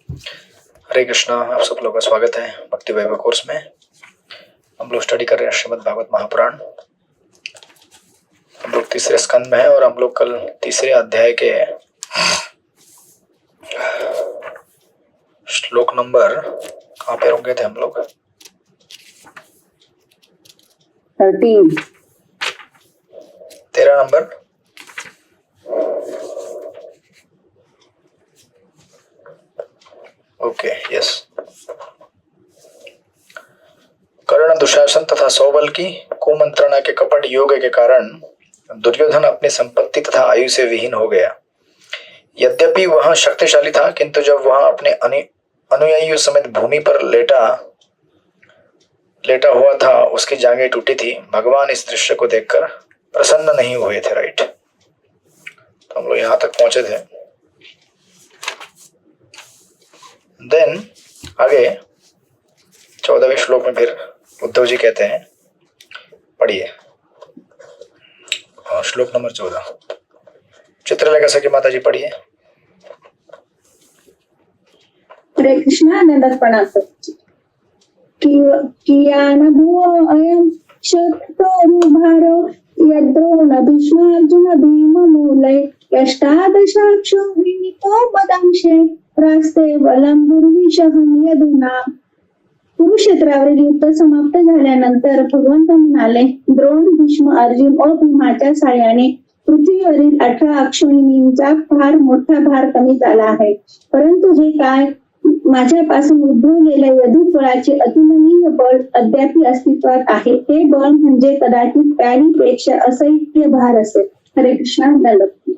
हरे कृष्णा। आप सब लोगों का स्वागत है भक्ति वैभव कोर्स में। हम लोग स्टडी कर रहे हैं श्रीमद् भागवत महापुराण। हम लोग तीसरे स्कंद में हैं और हम लोग कल तीसरे अध्याय के श्लोक नंबर कहाँ पे रुक गए थे हम लोग? 13 number. Okay, yes. Karna, Dushasan तथा सौबल की कुमंत्रणा के कपट योग के कारण दुर्योधन अपनी संपत्ति तथा आयु से विहीन हो गया। यद्यपि वह शक्तिशाली था, किंतु जब वह अपने अनुयायियों समेत भूमि पर लेटा हुआ था, उसकी जांघें टूटी थी। भगवान इस दृश्य को देखकर प्रसन्न नहीं हुए थे। राइट, तो हम लोग यहां तक पहुंचे थे। देन आगे 14वें श्लोक में फिर उद्धव जी कहते हैं, पढ़िए श्लोक नंबर 14। चित्रलेखा सखी माता जी पढ़िए। हरे कृष्णा। नंदर्पणात् कियान भुवो अयं शतोरुभारो यद्रोण भीष्मार्जुन भीममूले अष्टादशाक्षो विनीतो पदांशे रास्ते बलं दुर्विशहं यदुना। कुरुक्षेत्रावरील युद्ध समाप्त झाल्यानंतर भगवंत म्हणाले, द्रोण, भीष्म, अर्जुन व भीमाच्या साहाय्याने पृथ्वीवरील 18 अक्षोहिणींचा फार मोठा भार कमी झाला आहे. परंतु हे काय? माझ्यापासून उद्भवलेल्या यदुकुळाचे अतुलनीय बळ अद्याप अस्तित्वात आहे. हे बळ म्हणजे कदाचित प्यारीपेक्षा असह्य भार असेल. हरे कृष्णा।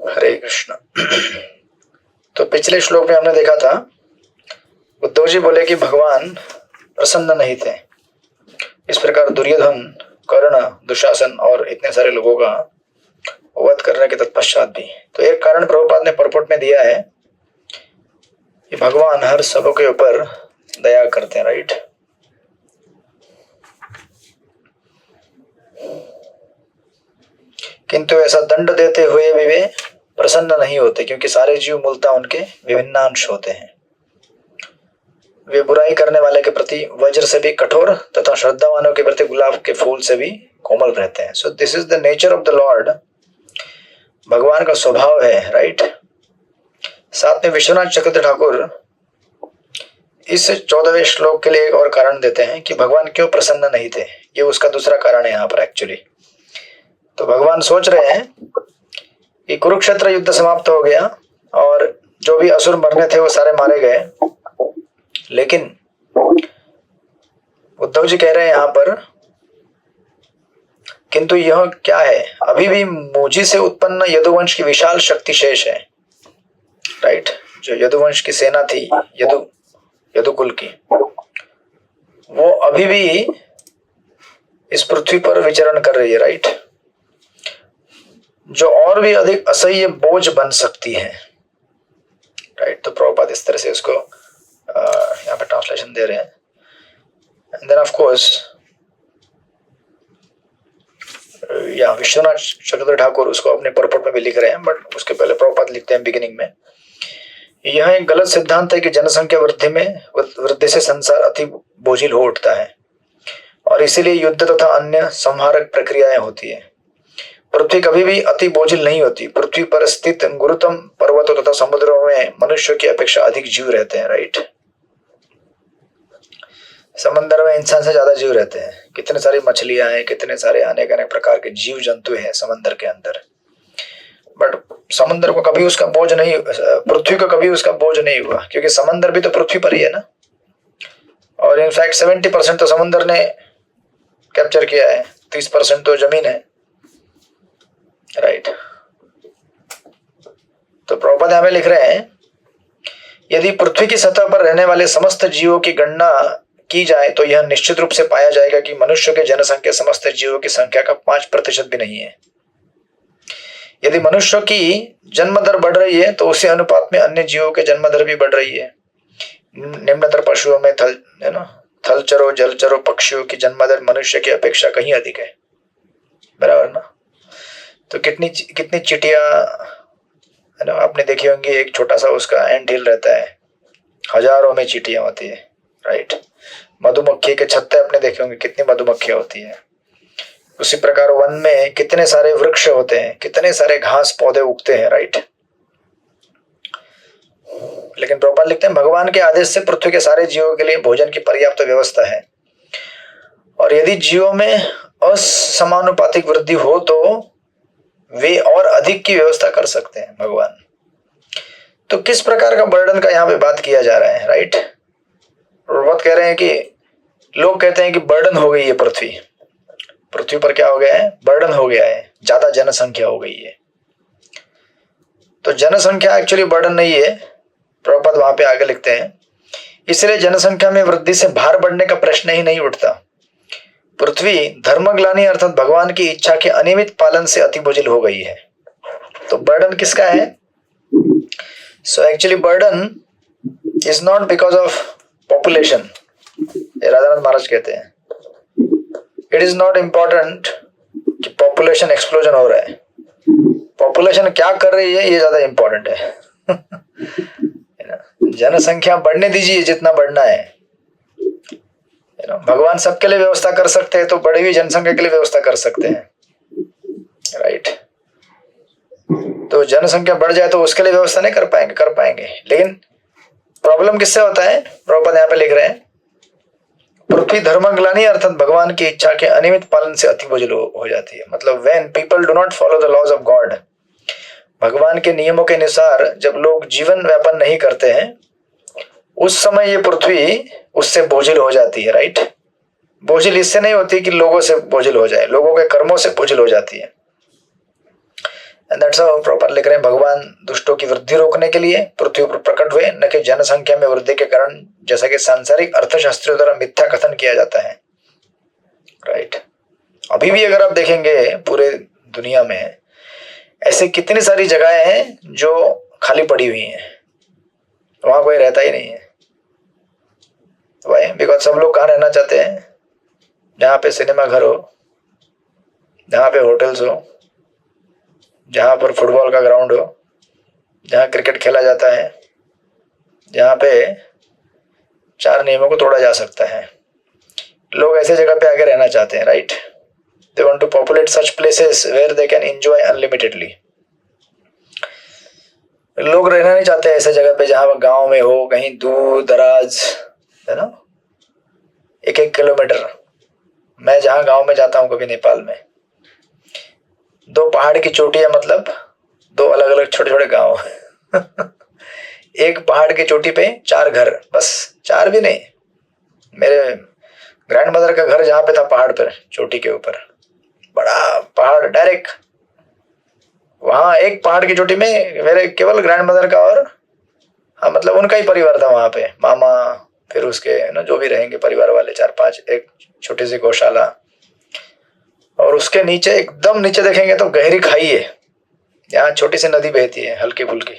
हरे कृष्ण। तो पिछले श्लोक में हमने देखा था, उद्धव जी बोले कि भगवान प्रसन्न नहीं थे। इस प्रकार दुर्योधन, कर्ण, दुशासन और इतने सारे लोगों का वध करने के तत्पश्चात भी। तो एक कारण प्रभुपाद ने परपट में दिया है कि भगवान हर सब के ऊपर दया करते हैं। राइट, किंतु ऐसा दंड देते हुए भी वे प्रसन्न नहीं होते, क्योंकि सारे जीव मूलतः उनके विभिन्नांश होते हैं। वे बुराई करने वाले के प्रति वज्र से भी कठोर तथा श्रद्धावानों के प्रति गुलाब के फूल से भी कोमल रहते हैं। So this is the nature of the Lord. भगवान का स्वभाव है। राइट, साथ में विश्वनाथ चक्रवर्ती ठाकुर इस 14वें श्लोक के लिए एक और कारण देते हैं कि भगवान क्यों प्रसन्न नहीं थे। ये उसका दूसरा कारण है यहाँ पर एक्चुअली। तो भगवान सोच रहे हैं कि कुरुक्षेत्र युद्ध समाप्त हो गया और जो भी असुर मरने थे वो सारे मारे गए, लेकिन उद्धव जी कह रहे हैं यहाँ पर, किंतु यह क्या है, अभी भी मुझी से उत्पन्न यदुवंश की विशाल शक्ति शेष है। राइट, जो यदुवंश की सेना थी, यदुकुल की, वो अभी भी इस पृथ्वी पर विचरण कर रही है। राइट, जो और भी अधिक असह्य बोझ बन सकती है। राइट, तो प्रभुपाद इस तरह से उसको यहाँ पे ट्रांसलेशन दे रहे हैं। एंड देन ऑफ कोर्स या विश्वनाथ चक्रवर्ती ठाकुर उसको अपने परपट में भी लिख रहे हैं, बट उसके पहले प्रभुपाद लिखते हैं बिगिनिंग में, यह एक गलत सिद्धांत है कि जनसंख्या वृद्धि से संसार अति बोझिल हो उठता है और इसीलिए युद्ध तथा अन्य संहारक प्रक्रियाएं होती है। पृथ्वी कभी भी अति बोझिल नहीं होती। पृथ्वी पर स्थित गुरुतम पर्वतों तथा समुद्रों में मनुष्यों की अपेक्षा अधिक जीव रहते हैं। राइट, समंदर में इंसान से ज्यादा जीव रहते हैं। कितने सारी मछलियां हैं, कितने सारे अनेक अनेक प्रकार के जीव जंतु हैं समंदर के अंदर, बट समंदर को कभी उसका बोझ नहीं, पृथ्वी को कभी उसका बोझ नहीं हुआ, क्योंकि समंदर भी तो पृथ्वी पर ही है ना। और इनफैक्ट 70% तो समंदर ने कैप्चर किया है, 30% तो जमीन है। राइट, तो प्रभुपाद हमें लिख रहे हैं, यदि पृथ्वी की सतह पर रहने वाले समस्त जीवों की गणना की जाए तो यह निश्चित रूप से पाया जाएगा कि मनुष्य के जनसंख्या समस्त जीवों की संख्या का 5% भी नहीं है। यदि मनुष्य की जन्म दर बढ़ रही है तो उसी अनुपात में अन्य जीवों के जन्म दर भी बढ़ रही है। निम्नतर पशुओं में थलचरों, जलचरों, पक्षियों की जन्म दर मनुष्य की अपेक्षा कहीं अधिक है। बराबर ना। तो कितनी चिटिया है ना, आपने देखी होंगी, एक छोटा सा उसका एंट हिल रहता है हजारों में चींटियां होती है, राइट। मधुमक्खी के छत्ते अपने देखे होंगे, कितनी मधुमक्खियां होती है। उसी प्रकार वन में कितने सारे वृक्ष होते हैं, कितने सारे घास पौधे उगते हैं, राइट। लेकिन प्रभुपाद लिखते हैं भगवान के आदेश से पृथ्वी के सारे जीवों के लिए भोजन की पर्याप्त व्यवस्था है, और यदि जीवों में असमानुपातिक वृद्धि हो तो वे और अधिक की व्यवस्था कर सकते हैं भगवान। तो किस प्रकार का बर्डन का यहाँ पे बात किया जा रहा है, राइट। प्रभुपाद कह रहे हैं कि लोग कहते हैं कि बर्डन हो गई है पृथ्वी पर क्या हो गया है, बर्डन हो गया है, ज्यादा जनसंख्या हो गई है। तो जनसंख्या एक्चुअली बर्डन नहीं है, प्रभुपाद वहां पे आगे लिखते हैं, इसलिए जनसंख्या में वृद्धि से भार बढ़ने का प्रश्न ही नहीं उठता। पृथ्वी धर्मग्लानि अर्थात भगवान की इच्छा के अनियमित पालन से अति बोझिल हो गई है। तो बर्डन किसका है? So actually burden is not because of population, Radhanath Maharaj कहते हैं इट इज नॉट इम्पोर्टेंट कि पॉपुलेशन एक्सप्लोजन हो रहा है, पॉपुलेशन क्या कर रही है ये ज्यादा इंपॉर्टेंट है। जनसंख्या बढ़ने दीजिए जितना बढ़ना है, भगवान सबके लिए व्यवस्था कर सकते हैं तो बढ़ी हुई जनसंख्या के लिए व्यवस्था कर सकते हैं, राइट। तो जनसंख्या बढ़ जाए तो उसके लिए व्यवस्था नहीं कर पाएंगे। लेकिन प्रॉब्लम किससे होता है? प्रभुपाद यहाँ पे लिख रहे हैं पृथ्वी धर्मग्लानि अर्थात भगवान की इच्छा के अनियमित पालन से अति बोझिल हो जाती है। मतलब when people do not follow the laws of God, भगवान के नियमों के अनुसार जब लोग जीवन व्यापन नहीं करते हैं उस समय ये पृथ्वी उससे बोझिल हो जाती है, राइट। बोझिल इससे नहीं होती कि लोगों से बोझिल हो जाए, लोगों के कर्मों से बोझिल हो जाती है। एंड दैट्स हाउ प्रॉपर लिख रहे हैं भगवान दुष्टों की वृद्धि रोकने के लिए पृथ्वी पर प्रकट हुए, न कि जनसंख्या में वृद्धि के कारण, जैसा कि सांसारिक अर्थशास्त्रियों द्वारा मिथ्या कथन किया जाता है, राइट। अभी भी अगर आप देखेंगे पूरे दुनिया में ऐसे कितनी सारी जगहें हैं जो खाली पड़ी हुई हैं, वहां कोई रहता ही नहीं है। वाई? बिकॉज सब लोग कहाँ रहना चाहते हैं? जहाँ पे सिनेमा घर हो, जहाँ पे होटल्स हो, जहाँ पर फुटबॉल का ग्राउंड हो, जहाँ क्रिकेट खेला जाता है, जहाँ पे 4 नियमों को तोड़ा जा सकता है। लोग ऐसे जगह पे आके रहना चाहते हैं, right. They want to populate such places where they can enjoy unlimitedly. लोग रहना नहीं चाहते ऐसे जगह पे जहाँ गांव में हो, कहीं दूर दराज, है ना, 1-1 किलोमीटर। मैं जहाँ गांव में जाता हूँ कभी नेपाल में, 2 पहाड़ की चोटियां, मतलब 2 अलग अलग छोटे छोटे गांव। एक पहाड़ की चोटी पे 4 घर, बस 4 भी नहीं, मेरे ग्रैंड मदर का घर जहाँ पे था पहाड़ पर चोटी के ऊपर, बड़ा पहाड़ डायरेक्ट, वहां एक पहाड़ की चोटी में मेरे केवल ग्रैंड मदर का और हाँ मतलब उनका ही परिवार था वहां पे, मामा, फिर उसके ना जो भी रहेंगे परिवार वाले 4-5, एक छोटी सी गौशाला, और उसके नीचे एकदम नीचे देखेंगे तो गहरी खाई है, यहाँ छोटी सी नदी बहती है हल्की फुल्की।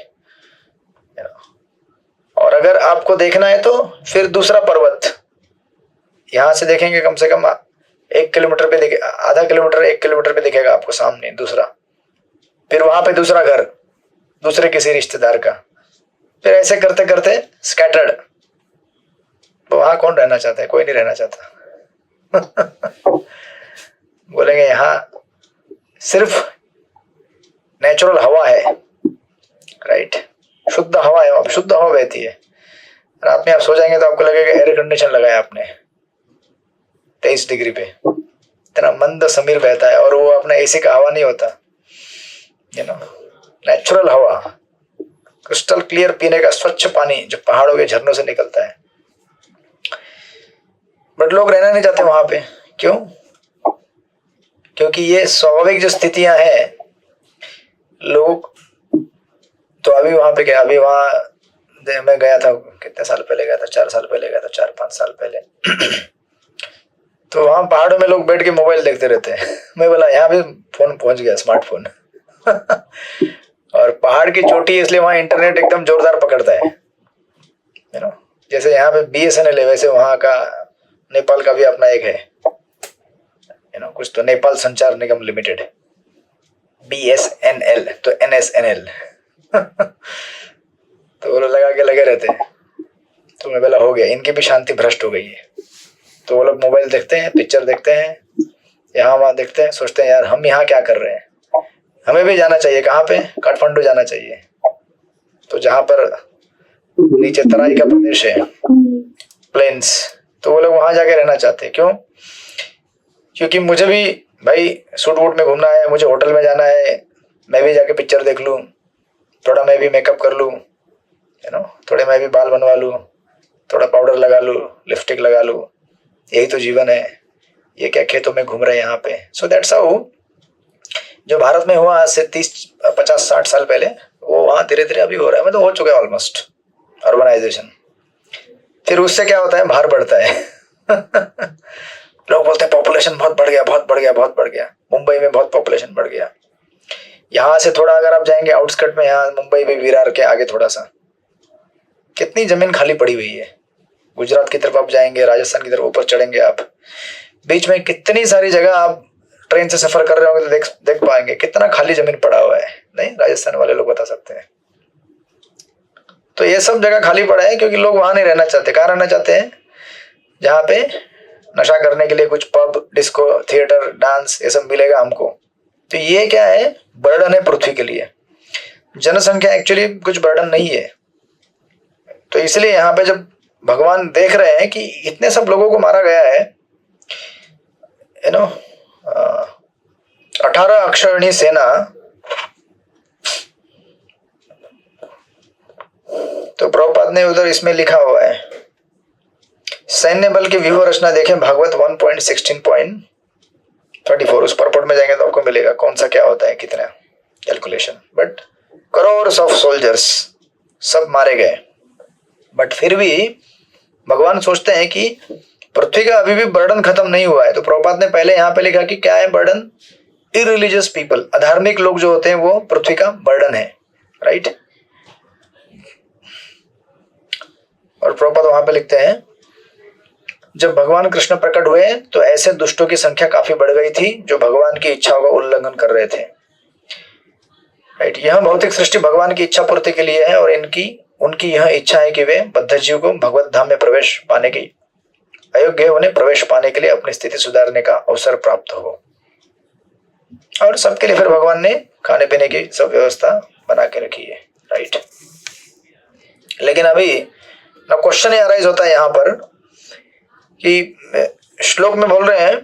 और अगर आपको देखना है तो फिर दूसरा पर्वत, यहाँ से देखेंगे कम से कम 1 किलोमीटर पे दिखे, आधा किलोमीटर 1 किलोमीटर पे दिखेगा आपको सामने दूसरा, फिर वहां पे दूसरा घर दूसरे किसी रिश्तेदार का, फिर ऐसे करते करते स्कैटर्ड। तो वहां कौन रहना चाहता है? कोई नहीं रहना चाहता। बोलेंगे यहाँ सिर्फ नेचुरल हवा है, राइट, शुद्ध हवा है, वहां शुद्ध हवा बहती है। रात में आप सो जाएंगे तो आपको लगेगा एयर कंडीशन लगाया आपने 23 डिग्री पे, इतना मंद समीर बहता है, और वो अपना एसी का हवा नहीं होता, यू नो, नेचुरल हवा, क्रिस्टल क्लियर पीने का स्वच्छ पानी जो पहाड़ों के झरनों से निकलता है। बट लोग रहना नहीं चाहते वहां पे, क्यों? क्योंकि ये स्वाभाविक जो स्थितियां हैं, लोग तो अभी वहां पे गया, अभी वहां मैं गया था, कितने साल पहले गया था, 4 साल पहले गया था, 4-5 साल पहले। तो वहां पहाड़ों में लोग बैठ के मोबाइल देखते रहते हैं। मैं बोला यहाँ भी फोन पहुंच गया, स्मार्टफोन। और पहाड़ की चोटी इसलिए वहां इंटरनेट एकदम जोरदार पकड़ता है, यू नो, जैसे यहाँ पे BSNL है वैसे वहां का नेपाल का भी अपना एक है, यू नो, कुछ तो नेपाल संचार निगम लिमिटेड है, BSNL तो NSNL। तो वो लगा के लगे रहते हैं, मैं बोला हो गया, इनकी भी शांति भ्रष्ट हो गई है। तो वो लोग मोबाइल देखते हैं, पिक्चर देखते हैं, यहाँ वहां देखते हैं, सोचते हैं यार हम यहाँ क्या कर रहे हैं, हमें भी जाना चाहिए। कहाँ पे? काठमांडू जाना चाहिए। तो जहां पर नीचे तराई का प्रदेश है, प्लेन्स, तो वो लोग वहां जाके रहना चाहते हैं। क्यों? क्योंकि मुझे भी भाई सूट वूट में घूमना है, मुझे होटल में जाना है, मैं भी जाके पिक्चर देख लूँ, थोड़ा मैं भी मेकअप कर लूँ, थोड़े मैं भी बाल बनवा लूँ, थोड़ा पाउडर लगा लूँ, लिपस्टिक लगा लूँ, यही तो जीवन है। ये क्या खेतों में घूम रहे हैं यहाँ पे। सो दैट्स हाउ जो भारत में हुआ आज से 30-50-60 साल पहले, वो वहाँ धीरे धीरे अभी हो रहा है, मतलब हो चुका है ऑलमोस्ट, अर्बनाइजेशन। फिर उससे क्या होता है? भार बढ़ता है। लोग बोलते हैं पॉपुलेशन बहुत बढ़ गया, बहुत बढ़ गया, बहुत बढ़ गया। मुंबई में बहुत पॉपुलेशन बढ़ गया। यहाँ से थोड़ा अगर आप जाएंगे आउटस्कर्ट में, यहाँ मुंबई में विरार के आगे थोड़ा सा, कितनी जमीन खाली पड़ी हुई है। गुजरात की तरफ आप जाएंगे, राजस्थान की तरफ ऊपर चढ़ेंगे आप, बीच में कितनी सारी जगह आप ट्रेन से सफर कर रहे होंगे तो देख पाएंगे कितना खाली जमीन पड़ा हुआ है। नहीं, राजस्थान वाले लोग बता सकते हैं। तो ये सब जगह खाली पड़ा है क्योंकि लोग वहां नहीं रहना चाहते। कहाँ रहना चाहते हैं? जहाँ पे नशा करने के लिए कुछ पब, डिस्को, थिएटर, डांस, ये सब मिलेगा हमको। तो ये क्या है? बर्डन है पृथ्वी के लिए। जनसंख्या एक्चुअली कुछ बर्डन नहीं है। तो इसलिए यहाँ पे जब भगवान देख रहे हैं कि इतने सब लोगों को मारा गया है, 18 अक्षौहिणी सेना, तो प्रभुपाद ने उधर इसमें लिखा हुआ है, सैन्य बल की व्यूह रचना देखें भागवत 1.16.34, उस परपट में जाएंगे तो आपको मिलेगा कौन सा क्या होता है, कितना calculation. But crore of soldiers सब मारे गए। बट फिर भी भगवान सोचते हैं कि पृथ्वी का अभी भी बर्डन खत्म नहीं हुआ है। तो प्रभुपाद ने पहले यहाँ पे लिखा कि क्या है बर्डन? इररिलीजियस पीपल, अधार्मिक लोग जो होते हैं वो पृथ्वी का बर्डन है, राइट। और प्रभुपाद वहां पे लिखते हैं, जब भगवान कृष्ण प्रकट हुए तो ऐसे दुष्टों की संख्या काफी बढ़ गई थी जो भगवान की इच्छाओं का उल्लंघन कर रहे थे, राइट। यह भौतिक सृष्टि भगवान की इच्छा पूर्ति के लिए है और उनकी यह इच्छा है कि वे बद्ध जीव को भगवत धाम में प्रवेश पाने की अयोग्य है, उन्हें प्रवेश पाने के लिए अपनी स्थिति सुधारने का अवसर प्राप्त हो। और सबके लिए फिर भगवान ने खाने पीने की सब व्यवस्था बना के रखी है, राइट। लेकिन अभी ना क्वेश्चन अराइज होता है यहाँ पर कि श्लोक में बोल रहे हैं,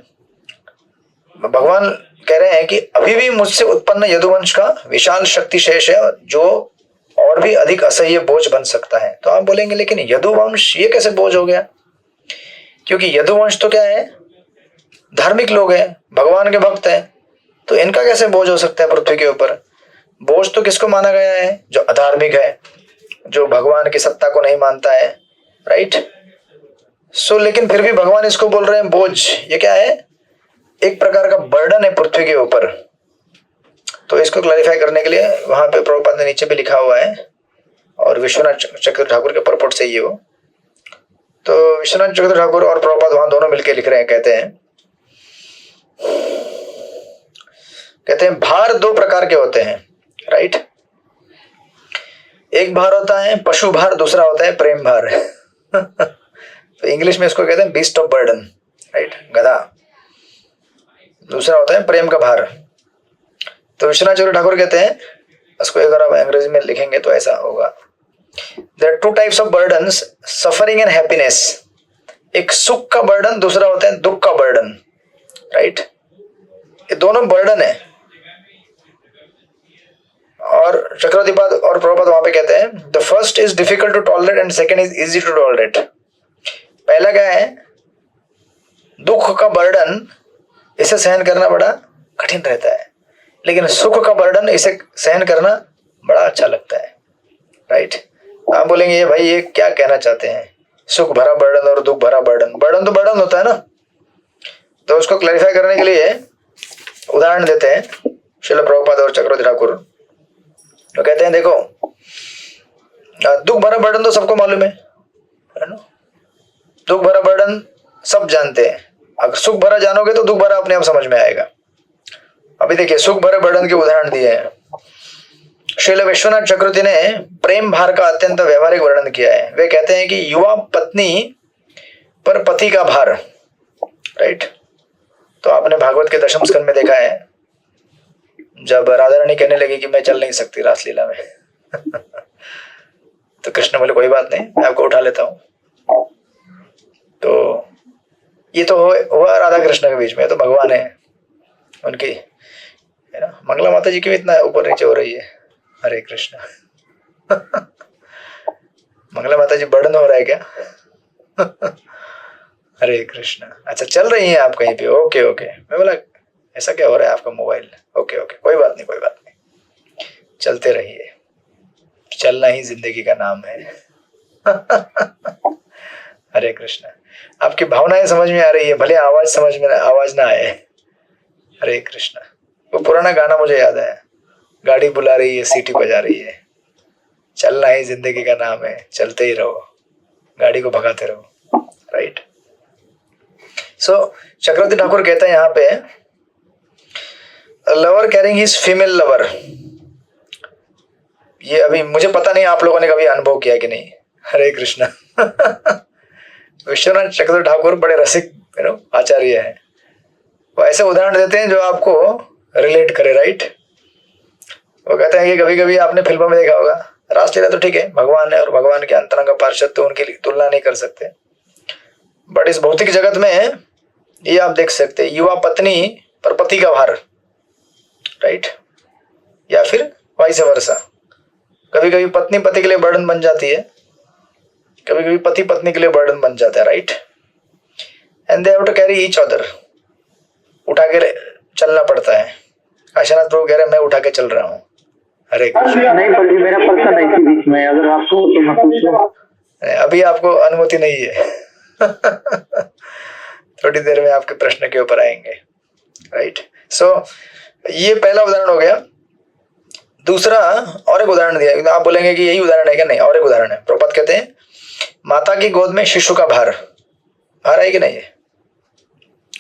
भगवान कह रहे हैं कि अभी भी मुझसे उत्पन्न यदुवंश का विशाल शक्ति शेष है जो और भी अधिक असह्य बोझ बन सकता है। तो आप बोलेंगे लेकिन यदुवंश ये कैसे बोझ हो गया? क्योंकि यदुवंश तो क्या है? धार्मिक लोग हैं, भगवान के भक्त हैं, तो इनका कैसे बोझ हो सकता है पृथ्वी के ऊपर? बोझ तो किसको माना गया है? जो अधार्मिक है, जो भगवान की सत्ता को नहीं मानता है, राइट। सो लेकिन फिर भी भगवान इसको बोल रहे हैं बोझ। ये क्या है? एक प्रकार का बर्डन है पृथ्वी के ऊपर। तो इसको क्लैरिफाई करने के लिए वहां पे प्रभुपाद ने नीचे भी लिखा हुआ है, और विश्वनाथ चक्रवर्ती ठाकुर के परपट से ये हो। तो विश्वनाथ चक्रवर्ती ठाकुर और प्रभुपाद वहां दोनों मिलकर लिख रहे हैं, कहते हैं भार दो प्रकार के होते हैं, राइट। एक भार होता है पशु भार, दूसरा होता है प्रेम भार। तो इंग्लिश में इसको कहते हैं बीस्ट ऑफ बर्डन, राइट, गधा। दूसरा होता है प्रेम का भार। तो विश्वनाथ चक्रवर्ती ठाकुर कहते हैं, इसको अगर आप अंग्रेजी में लिखेंगे तो ऐसा होगा, there are two types of burdens, suffering and happiness. एक सुख का बर्डन, दूसरा होता है दुख का बर्डन, राइट। ये दोनों बर्डन है। और चक्रवर्तीपाद और प्रभुपाद वहां पे कहते हैं, the first is difficult to tolerate and second is easy to tolerate. पहला क्या है? दुख का बर्डन, इसे सहन करना बड़ा कठिन रहता है, लेकिन सुख का बर्डन, इसे सहन करना बड़ा अच्छा लगता है, राइट। आप बोलेंगे ये भाई ये क्या कहना चाहते हैं, सुख भरा बर्डन और दुख भरा बर्डन? बर्डन तो बर्डन होता है ना। तो उसको क्लैरिफाई करने के लिए उदाहरण देते हैं श्रील प्रभुपाद और चक्रवर्ती ठाकुर। तो कहते हैं देखो, दुख भरा बर्डन तो सबको मालूम है ना। दुख भरा बर्डन सब जानते हैं। अगर सुख भरा जानोगे तो दुख भरा अपने आप समझ में आएगा। अभी देखिए सुख भरे बर्डन के उदाहरण दिए हैं। श्रील विश्वनाथ चक्रवर्ती ने प्रेम भार का अत्यंत व्यवहारिक वर्णन किया है। वे कहते हैं कि युवा पत्नी पर पति का भार, राइट। तो आपने भागवत के दशम स्कंद में देखा है जब राधा रानी कहने लगी कि मैं चल नहीं सकती रासलीला में तो कृष्ण बोले कोई बात नहीं, मैं आपको उठा लेता हूं। तो ये तो हुआ राधा कृष्ण के बीच में, तो भगवान है उनकी, है ना। मंगला माता जी की भी इतना ऊपर नीचे हो रही है। हरे कृष्ण मंगला माता जी बर्डन हो रहा है क्या हरे कृष्ण। अच्छा चल रही हैं आप कहीं पे, ओके ओके। मैं बोला ऐसा क्या हो रहा है आपका मोबाइल, ओके ओके कोई बात नहीं कोई बात नहीं, चलते रहिए, चलना ही जिंदगी का नाम है हरे कृष्ण। आपकी भावनाएं समझ में आ रही है, भले आवाज समझ में आवाज ना आए। हरे कृष्ण। वो पुराना गाना मुझे याद है, गाड़ी बुला रही है सीटी बजा रही है, चलना ही जिंदगी का नाम है, चलते ही रहो, गाड़ी को भगाते रहो, राइट। सो चक्रवर्ती ठाकुर कहता है यहाँ पे lover carrying his female lover. ये अभी मुझे पता नहीं आप लोगों ने कभी अनुभव किया कि नहीं। हरे कृष्ण विश्वनाथ चक्रवर्ती ठाकुर बड़े रसिक आचार्य हैं। वो ऐसे उदाहरण देते हैं जो आपको रिलेट करे, राइट। वो कहते हैं कि कभी कभी आपने फिल्मों में देखा होगा, रासलीला तो ठीक है, भगवान है और भगवान के अंतरंग पार्षद तो उनकी तुलना नहीं कर सकते, बट इस भौतिक जगत में ये आप देख सकते हैं युवा पत्नी पर पति का भार, राइट, या फिर वाइस वर्सा। कभी कभी पत्नी पति के लिए बर्डन बन जाती है, कभी कभी पति पत्नी के लिए बर्डन बन जाता है, right. And they have to carry each other. उठा के चलना पड़ता है। काशीनाथ प्रभु कह रहे हैं मैं उठा के चल रहा हूँ। हरे कृष्ण। नहीं पर जी मेरा पर्सन नहीं थी बीच में, अगर आपको तो मैं पूछ लूं। अभी आपको अनुमति नहीं है थोड़ी देर में आपके प्रश्न के ऊपर आएंगे, राइट। सो ये पहला उदाहरण हो गया। दूसरा और एक उदाहरण दिया। आप बोलेंगे कि यही उदाहरण है क्या? नहीं, और एक उदाहरण है। प्रभुपाद कहते हैं माता की गोद में शिशु का भार है कि नहीं है,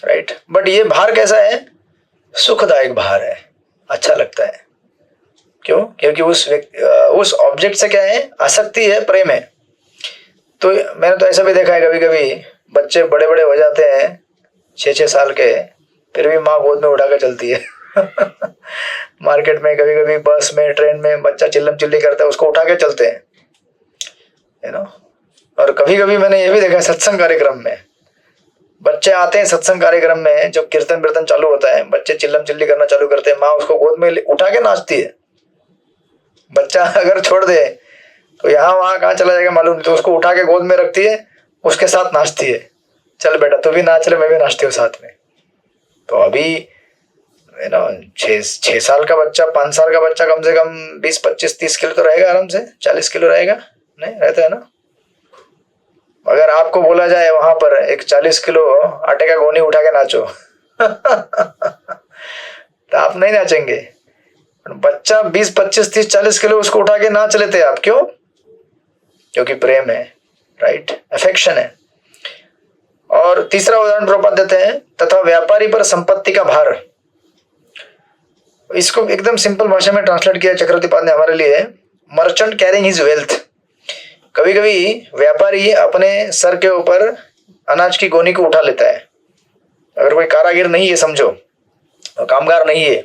राइट। बट ये भार कैसा है? सुखदायक भार है, अच्छा लगता है। क्यों? क्योंकि उस ऑब्जेक्ट से क्या है? आसक्ति है, प्रेम है। तो मैंने तो ऐसा भी देखा है, कभी कभी बच्चे बड़े बड़े हो जाते हैं 6-6 साल के, फिर भी माँ गोद में उठा कर चलती है मार्केट में कभी कभी बस में ट्रेन में बच्चा चिल्लम चिल्ली करता है, उसको उठा के चलते हैं, यू नो। और कभी कभी मैंने ये भी देखा सत्संग कार्यक्रम में, बच्चे आते हैं सत्संग कार्यक्रम में, जो कीर्तन वीर्तन चालू होता है, बच्चे चिल्लम चिल्ली करना चालू करते हैं, माँ उसको गोद में उठा के नाचती है। बच्चा अगर छोड़ दे तो यहाँ वहां कहाँ चला जाएगा मालूम नहीं, तो उसको उठा के गोद में रखती है, उसके साथ नाचती है, चल बेटा तू भी नाच ले, मैं भी नाचती हूँ साथ में। तो अभी यू नो 6 साल का बच्चा, 5 साल का बच्चा कम से कम 20-25-30 किलो तो रहेगा आराम से, 40 किलो रहेगा, नहीं रहता है ना। अगर आपको बोला जाए वहां पर एक 40 किलो आटे का गोनी उठा के नाचो तो आप नहीं नाचेंगे। बच्चा 20-25-30-40 किलो उसको उठा के नाच लेते हैं आप। क्यों? क्योंकि प्रेम है, राइट, अफेक्शन है। और तीसरा उदाहरण प्रभुपाद देते हैं तथा व्यापारी पर संपत्ति का भार। इसको एकदम सिंपल भाषा में ट्रांसलेट किया चक्रवर्ती पाद ने हमारे लिए, मर्चेंट कैरिंग हिज वेल्थ। कभी कभी व्यापारी अपने सर के ऊपर अनाज की गोनी को उठा लेता है। अगर कोई कारागिर नहीं है समझो, कामगार नहीं है,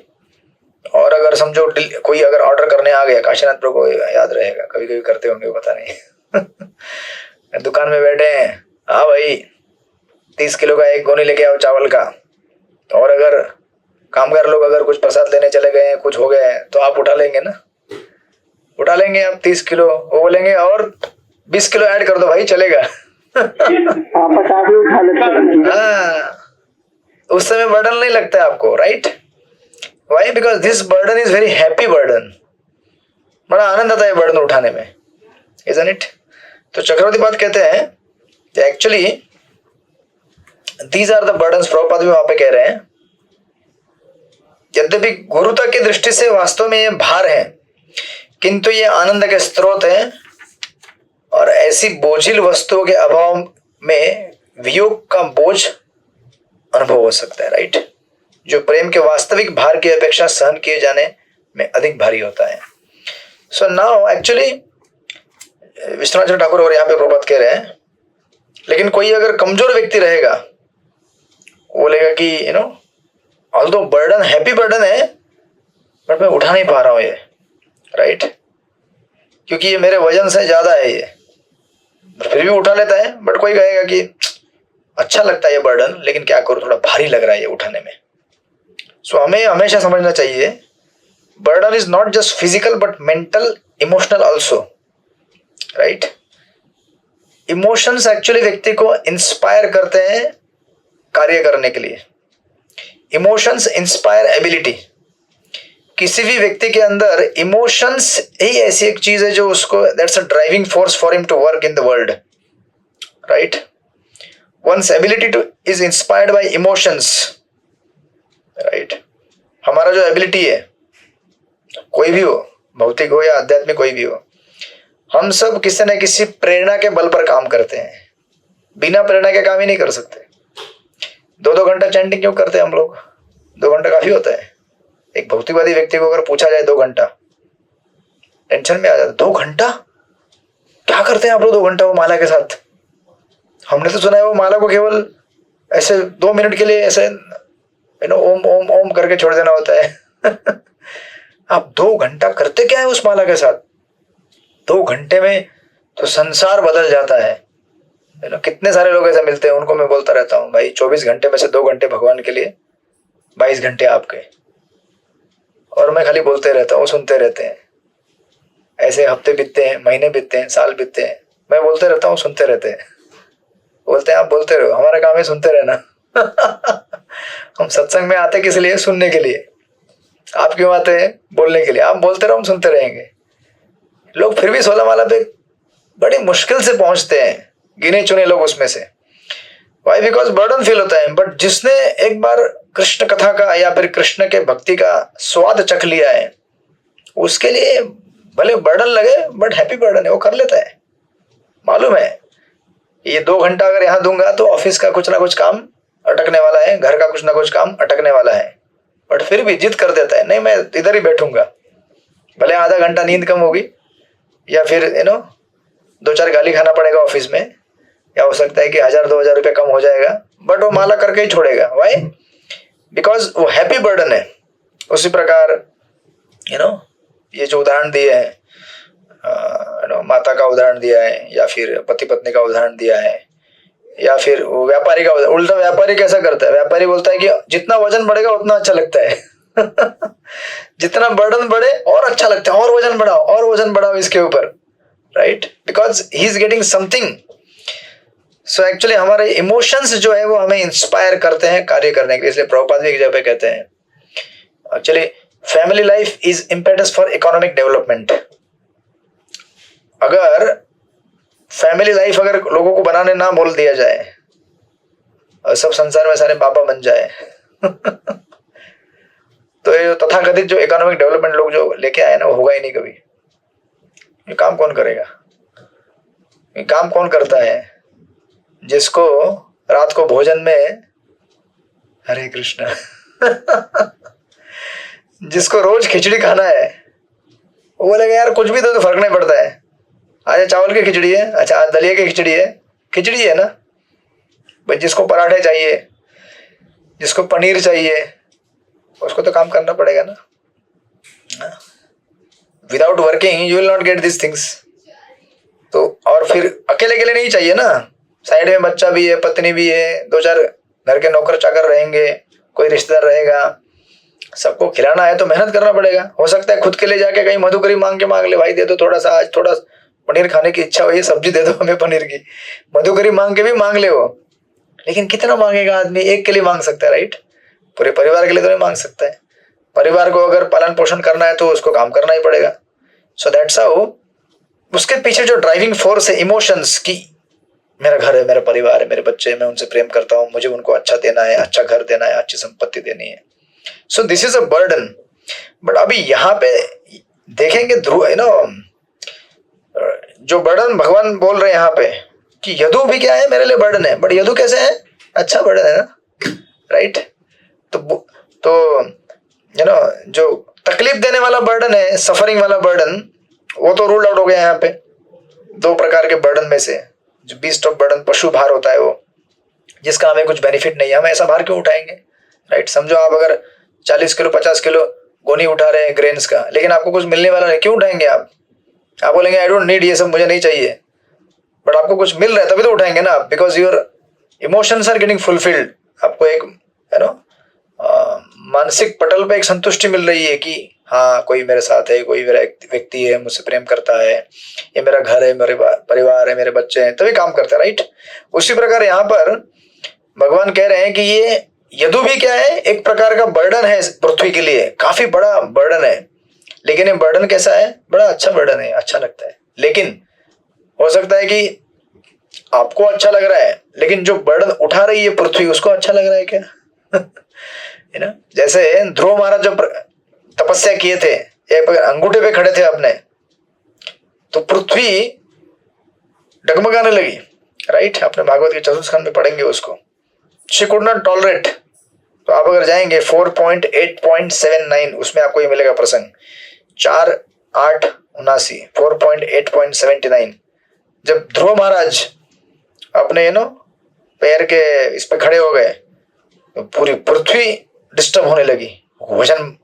और अगर समझो कोई अगर ऑर्डर करने आ गया, काशीनाथ प्रभु को याद रहेगा, कभी कभी करते होंगे पता नहीं दुकान में बैठे हैं, हाँ भाई 30 किलो का एक गोनी लेके आओ चावल का। और अगर कामगार लोग अगर कुछ प्रसाद लेने चले गए हैं, कुछ हो गए हैं, तो आप उठा लेंगे ना, उठा लेंगे आप 30 किलो। वो बोलेंगे और 20 किलो ऐड कर दो भाई, चलेगा 50 भी उठा लेते। हाँ, उस समय बर्डन नहीं लगता है आपको, right. Why? Because this burden is very happy burden. बड़ा आनंद आता है बर्डन उठाने में, इजंट इट? तो चक्रवर्ती पाद कहते हैं actually these are the burdens. Prabhupada भी वहां पे कह रहे हैं यद्यपि गुरुता की दृष्टि से वास्तव में ये भार है, किंतु ये आनंद के स्रोत है। और ऐसी बोझिल वस्तुओं के अभाव में वियोग का बोझ अनुभव हो सकता है, राइट, जो प्रेम के वास्तविक भार की अपेक्षा सहन किए जाने में अधिक भारी होता है। So now actually Vishwanath Chandra Thakur और यहाँ पे प्रभात कह रहे हैं, लेकिन कोई अगर कमजोर व्यक्ति रहेगा, वो बोलेगा कि ऑल्दो बर्डन हैप्पी बर्डन है बट मैं उठा नहीं पा रहा हूं ये, राइट, क्योंकि ये मेरे वजन से ज्यादा है ये, फिर भी उठा लेता है। बट कोई कहेगा कि अच्छा लगता है ये बर्डन, लेकिन क्या करूं, थोड़ा भारी लग रहा है ये उठाने में। सो हमें हमेशा समझना चाहिए burden is not just physical but mental, emotional also, right. Emotions actually व्यक्ति को इंस्पायर करते हैं कार्य करने के लिए। Emotions inspire ability. किसी भी व्यक्ति के अंदर इमोशंस ही ऐसी एक चीज है जो उसको, that's a driving force for him to work in the world, right. Once ability to is inspired by emotions, right. हमारा जो एबिलिटी है, कोई भी हो, भौतिक हो या आध्यात्मिक कोई भी हो, हम सब किसी न किसी प्रेरणा के बल पर काम करते हैं। बिना प्रेरणा के काम ही नहीं कर सकते। 2-2 घंटा चैंटिंग क्यों करते हैं हम लोग? 2 घंटा काफी होता है। एक भौतिकवादी व्यक्ति को अगर पूछा जाए 2 घंटा, टेंशन में आ जाता है। 2 घंटा क्या करते हैं आप लोग 2 घंटा वो माला के साथ? हमने तो सुना है वो माला को केवल ऐसे 2 मिनट के लिए ऐसे ओम ओम ओम करके छोड़ देना होता है। आप 2 घंटा करते क्या है उस माला के साथ? 2 घंटे में तो संसार बदल जाता है। कितने सारे लोग ऐसे मिलते हैं, उनको मैं बोलता रहता हूँ, भाई 24 घंटे में से 2 घंटे भगवान के लिए, 22 घंटे आपके। और मैं खाली बोलते रहता हूँ, सुनते रहते हैं। ऐसे हफ्ते बीतते हैं, महीने बीतते हैं, साल बीतते हैं, मैं बोलते रहता हूँ, सुनते रहते हैं। बोलते हैं आप बोलते रहो, हमारा काम है सुनते रहना। हम सत्संग में आते किस लिए? सुनने के लिए। आप क्यों आते हैं? बोलने के लिए। आप बोलते रहो, हम सुनते रहेंगे। लोग फिर भी 16 माला पे बड़ी मुश्किल से पहुंचते हैं, गिने चुने लोग उसमें से। वाई? बिकॉज बर्डन फील होता है। बट जिसने एक बार कृष्ण कथा का या फिर कृष्ण के भक्ति का स्वाद चख लिया है, उसके लिए भले बर्डन लगे बट हैप्पी बर्डन है, वो कर लेता है। मालूम है ये 2 घंटा अगर यहाँ दूंगा तो ऑफिस का कुछ ना कुछ काम अटकने वाला है, घर का कुछ ना कुछ काम अटकने वाला है, बट फिर भी जिद कर देता है, नहीं मैं इधर ही बैठूंगा। भले आधा घंटा नींद कम होगी या फिर 2-4 गाली खाना पड़ेगा ऑफिस में, या हो सकता है कि 1000-2000 रुपये कम हो जाएगा, बट वो माला करके ही छोड़ेगा। वाई? बिकॉज वो हैप्पी बर्डन है। उसी प्रकार ये जो उदाहरण दिए हैं, माता का उदाहरण दिया है, या फिर पति पत्नी का उदाहरण दिया है, या फिर वो व्यापारी का उदाहरण। उल्टा व्यापारी कैसा करता है? व्यापारी बोलता है कि जितना वजन बढ़ेगा उतना अच्छा लगता है। जितना बर्डन बढ़े और अच्छा लगता है, और वजन बढ़ाओ, और वजन बढ़ाओ इसके ऊपर, right, because he is getting something. So actually हमारे इमोशंस जो है वो हमें इंस्पायर करते हैं कार्य करने के लिए। इसलिए प्रभुपाद भी एक जगह पे कहते हैं, actually family life is impetus for economic development. अगर फैमिली लाइफ अगर लोगों को बनाने ना बोल दिया जाए और सब संसार में सारे बाबा बन जाए, तो ये तथाकथित जो इकोनॉमिक डेवलपमेंट लोग जो लेके आए ना, वो होगा ही नहीं कभी। ये काम कौन करेगा? ये काम कौन करता है? जिसको रात को भोजन में हरे कृष्ण जिसको रोज खिचड़ी खाना है, वो बोलेगा यार कुछ भी तो फर्क नहीं पड़ता है। आज चावल की खिचड़ी है, अच्छा आज दलिया की खिचड़ी है, खिचड़ी है ना भाई। जिसको पराठे चाहिए, जिसको पनीर चाहिए, उसको तो काम करना पड़ेगा ना। Without working you will not get this things. तो और फिर अकेले अकेले नहीं चाहिए ना, साइड में बच्चा भी है, पत्नी भी है, 2-4 घर के नौकर चाकर रहेंगे, कोई रिश्तेदार रहेगा, सबको खिलाना है तो मेहनत करना पड़ेगा। हो सकता है खुद के लिए जाके कहीं मधुकरी मांग के मांग ले, भाई दे दो थोड़ा सा, आज थोड़ा पनीर खाने की इच्छा हुई है, सब्जी दे दो हमें पनीर की। मधुकरी मांग के भी मांग ले वो, लेकिन कितना मांगेगा आदमी? एक के लिए मांग सकता है, राइट, पूरे परिवार के लिए तो नहीं मांग सकता है। परिवार को अगर पालन पोषण करना है तो उसको काम करना ही पड़ेगा। सो दैट्स हाउ उसके पीछे जो ड्राइविंग फोर्स है इमोशंस की, मेरा घर है, मेरा परिवार है, मेरे बच्चे, मैं उनसे प्रेम करता हूँ, मुझे उनको अच्छा देना है, अच्छा घर देना है, अच्छी संपत्ति देनी है। So this is a burden. But अभी यहाँ पे देखेंगे ध्रुव जो बर्डन भगवान बोल रहे हैं यहाँ पे कि यदु भी क्या है, मेरे लिए बर्डन है। बट यदु कैसे है? अच्छा बर्डन है ना, राइट। तो जो तकलीफ देने वाला बर्डन है, सफरिंग वाला बर्डन, वो तो रूल आउट हो गया यहाँ पे। 2 प्रकार के बर्डन में से जो बीस्ट ऑफ बर्डन पशु भार होता है, वो जिसका हमें कुछ बेनिफिट नहीं है, हम ऐसा भार क्यों उठाएंगे, राइट। समझो आप अगर 40 किलो 50 किलो गोनी उठा रहे हैं ग्रेन्स का, लेकिन आपको कुछ मिलने वाला नहीं, क्यों उठाएंगे आप बोलेंगे आई डोंट नीड, ये सब मुझे नहीं चाहिए, बट आपको कुछ मिल रहा है तभी तो उठाएंगे ना आप, because your emotions are getting fulfilled. आपको एक मानसिक पटल पे एक संतुष्टि मिल रही है कि हाँ कोई मेरे साथ है, कोई मेरा व्यक्ति है, मुझसे प्रेम करता है, ये मेरा घर है, मेरे परिवार है, मेरे बच्चे हैं, तभी काम करता है, राइट। उसी प्रकार यहाँ पर भगवान कह रहे हैं कि ये यदु भी क्या है, एक प्रकार का बर्डन है पृथ्वी के लिए, काफी बड़ा बर्डन है, लेकिन ये बर्डन कैसा है, बड़ा अच्छा बर्डन है, अच्छा लगता है। लेकिन हो सकता है कि आपको अच्छा लग रहा है, लेकिन जो बर्डन उठा रही है पृथ्वी, उसको अच्छा लग रहा है क्या? है ना, जैसे ध्रुव महाराज जब तपस्या किए थे, एक अंगूठे पे खड़े थे अपने, तो पृथ्वी डगमगाने लगी, राइट। अपने भागवत के चतुर्थ स्कंद में पढ़ेंगे उसको। She could not tolerate. तो आप अगर जाएंगे 4.8.79 उसमें आपको ये मिलेगा प्रसंग 4.879 4.8.79। जब ध्रुव महाराज अपने पैर के इस पे खड़े हो गए तो पूरी पृथ्वी डिस्टर्ब होने लगी। वजन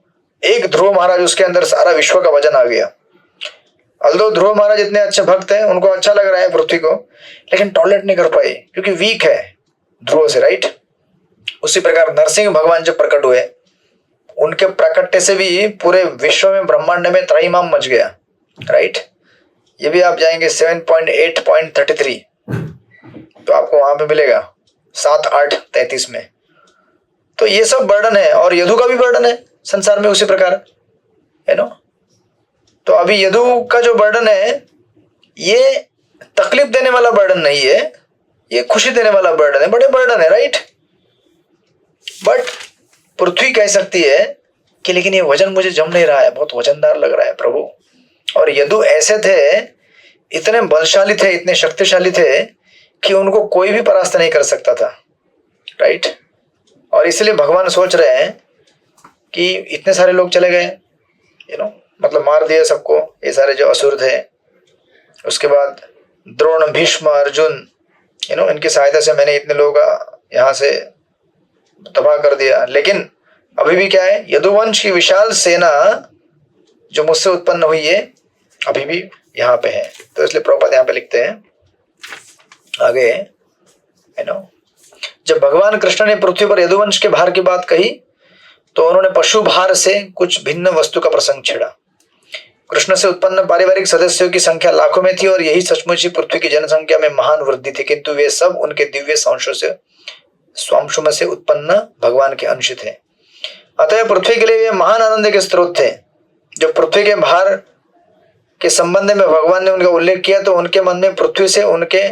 एक ध्रुव महाराज, उसके अंदर सारा विश्व का वजन आ गया। अल्दो ध्रुव महाराज इतने अच्छे भक्त हैं, उनको अच्छा लग रहा है पृथ्वी को, लेकिन टॉलरेट नहीं कर पाए क्योंकि वीक है ध्रुव से, राइट। उसी प्रकार नरसिंह भगवान जब प्रकट हुए, उनके प्रकटने से भी पूरे विश्व में ब्रह्मांड में त्राहिमाम मच गया, राइट। ये भी आप जाएंगे 7.8.33 तो आपको वहां पे मिलेगा 7.8.33 में। तो ये सब बर्डन है, और यदु का भी बर्डन है संसार में उसी प्रकार, है ना। तो अभी यदु का जो बर्डन है, ये तकलीफ देने वाला बर्डन नहीं है, ये खुशी देने वाला बर्डन है, बड़े बर्डन है, राइट। बट पृथ्वी कह सकती है कि लेकिन ये वजन मुझे जम नहीं रहा है, बहुत वजनदार लग रहा है प्रभु। और यदु ऐसे थे, इतने बलशाली थे, इतने शक्तिशाली थे कि उनको कोई भी परास्त नहीं कर सकता था, राइट। और इसलिए भगवान सोच रहे हैं कि इतने सारे लोग चले गए, मतलब मार दिया सबको, ये सारे जो असुर थे। उसके बाद द्रोण, भीष्म, अर्जुन, इनकी सहायता से मैंने इतने लोगों का यहाँ से तबाह कर दिया, लेकिन अभी भी क्या है, यदुवंश की विशाल सेना जो मुझसे उत्पन्न हुई है अभी भी यहाँ पे है। तो इसलिए प्रभुपाद यहाँ पे लिखते हैं आगे, जब भगवान कृष्ण ने पृथ्वी पर यदुवंश के भार की बात कही तो उन्होंने पशु भार से कुछ भिन्न वस्तु का प्रसंग छेड़ा। कृष्ण से उत्पन्न पारिवारिक सदस्यों की संख्या लाखों में थी और यही सचमुच ही पृथ्वी की जनसंख्या में महान वृद्धि थी, किंतु वे सब उनके दिव्य स्वांशों से उत्पन्न भगवान के अंश थे। अतः पृथ्वी के लिए वे महान आनंद के स्रोत थे। जो पृथ्वी के भार के संबंध में भगवान ने उनका उल्लेख किया तो उनके मन में पृथ्वी से उनके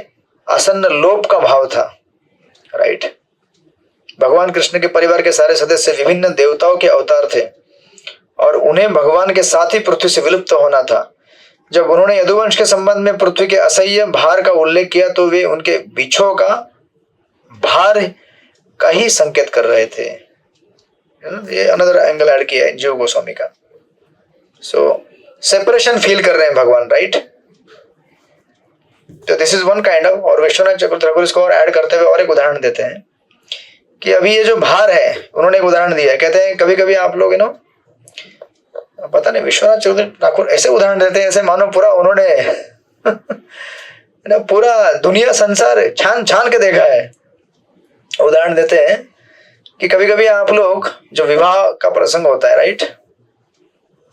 आसन्न लोप का भाव था, राइट। भगवान कृष्ण के परिवार के सारे सदस्य विभिन्न देवताओं के अवतार थे और उन्हें भगवान के साथ ही पृथ्वी से विलुप्त होना था। जब उन्होंने यदुवंश के संबंध में पृथ्वी के असह्य भार का उल्लेख किया तो वे उनके बिछो का भार का ही संकेत कर रहे थे। ये अनदर एंगल ऐड किया है जीव गोस्वामी का। सो सेपरेशन फील कर रहे हैं भगवान, राइट। तो this is one kind of. और विश्वनाथ चक्रवर्ती इसको और ऐड करते हुए और एक उदाहरण देते हैं कि अभी ये जो भार है, उन्होंने एक उदाहरण दिया है। कहते हैं कभी कभी आप लोग पता नहीं विश्वनाथ चक्रवर्ती ठाकुर ऐसे उदाहरण देते हैं ऐसे मानो पूरा उन्होंने पूरा दुनिया संसार छान छान के देखा है। उदाहरण देते हैं कि कभी कभी आप लोग जो विवाह का प्रसंग होता है, राइट,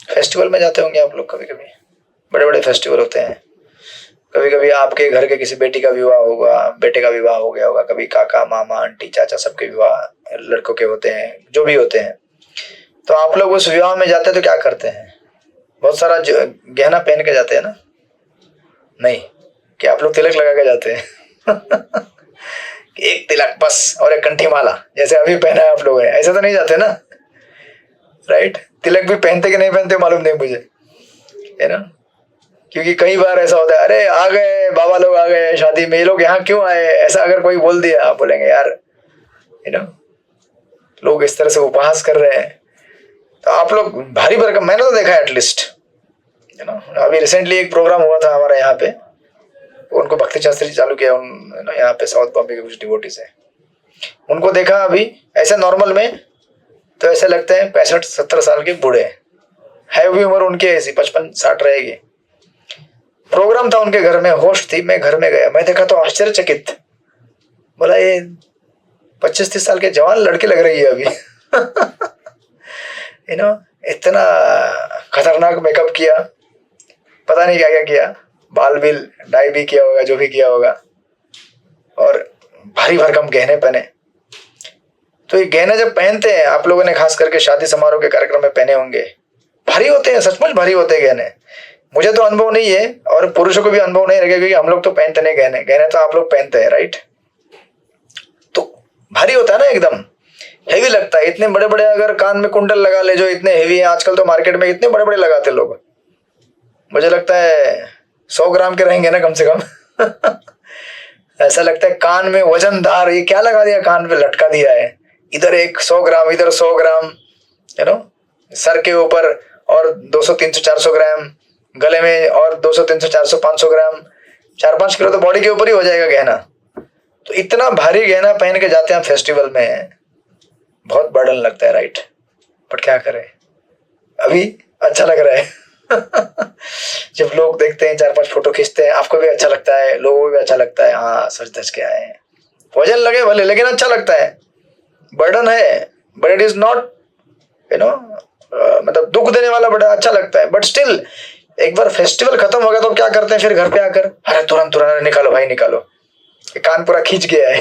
फेस्टिवल में जाते होंगे आप लोग, कभी कभी बड़े बड़े फेस्टिवल होते हैं। कभी कभी आपके घर के किसी बेटी का विवाह होगा, बेटे का विवाह हो गया होगा, कभी काका मामा आंटी चाचा सबके विवाह लड़कों के होते हैं, जो भी होते हैं। तो आप लोग उस विवाह में जाते हैं तो क्या करते हैं? बहुत सारा गहना पहन के जाते हैं ना? नहीं, कि आप लोग तिलक लगा के जाते हैं एक तिलक बस और एक कंठी माला जैसे अभी पहना है आप लोगों ने, ऐसे तो नहीं जाते ना, राइट। तिलक भी पहनते कि नहीं पहनते मालूम नहीं मुझे, है ना। क्योंकि कई बार ऐसा होता है, अरे आ गए बाबा लोग आ गए शादी में, ये लोग यहाँ क्यों आए, ऐसा अगर कोई बोल दिया, आप बोलेंगे यार लोग इस तरह से उपहास कर रहे हैं। तो आप लोग भारी भरकम, मैंने तो देखा है एटलीस्ट अभी रिसेंटली एक प्रोग्राम हुआ था हमारे यहाँ पे, उनको भक्ति शास्त्री चालू किया उन यहाँ पे साउथ बॉम्बे के कुछ डिवोटीज है, उनको देखा अभी ऐसे नॉर्मल में तो ऐसे लगते हैं 65-70 साल के बूढ़े है भी उम्र उनकी ऐसी 55-60 रहेगी। प्रोग्राम था उनके घर में, होस्ट थी, मैं घर में गया, मैं देखा तो आश्चर्यचकित, बोला ये 25-30 साल के जवान लड़के लग रही है अभी इतना खतरनाक मेकअप किया, पता नहीं क्या क्या किया, बाल भी डाई भी किया होगा, जो भी किया होगा, और भारी भरकम गहने पहने। तो ये गहने जब पहनते हैं, आप लोगों ने खास करके शादी समारोह के कार्यक्रम में पहने होंगे, भारी होते हैं, सचमुच भारी होते हैं गहने। मुझे तो अनुभव नहीं है और पुरुषों को भी अनुभव नहीं रहेगा, क्योंकि हम लोग तो पहनते नहीं गहने, गहने तो आप लोग पहनते हैं, राइट। तो भारी होता है ना, एकदम हेवी लगता है। इतने बड़े बड़े अगर कान में कुंडल लगा ले जो इतने हेवी है, आजकल तो मार्केट में इतने बड़े बड़े लगाते लोग, मुझे लगता है 100 ग्राम के रहेंगे ना कम से कम ऐसा लगता है कान में वजनदार, ये क्या लगा दिया, कान पे लटका दिया है, इधर 100 ग्राम, इधर 100 ग्राम, सर के ऊपर और 200-300-400 ग्राम, गले में और 200-300-400-500 ग्राम, 4-5 किलो तो बॉडी के ऊपर ही हो जाएगा गहना। तो इतना भारी गहना पहन के जाते हैं फेस्टिवल में, बहुत बर्डन लगता है, राइट। बट क्या करें, अभी अच्छा लग रहा है जब लोग देखते हैं, 4-5 फोटो खींचते हैं, आपको भी अच्छा लगता है, लोगों को भी अच्छा लगता है, हाँ सच धज के आए हैं, वजन लगे भले, लेकिन अच्छा लगता है। बर्डन है बट इट इज नॉट मतलब दुख देने वाला, बड़ा अच्छा लगता है। बट स्टिल एक बार फेस्टिवल खत्म हो गया तो क्या करते हैं फिर घर पे आकर, अरे तुरंत निकालो भाई निकालो, कान पूरा खींच गया है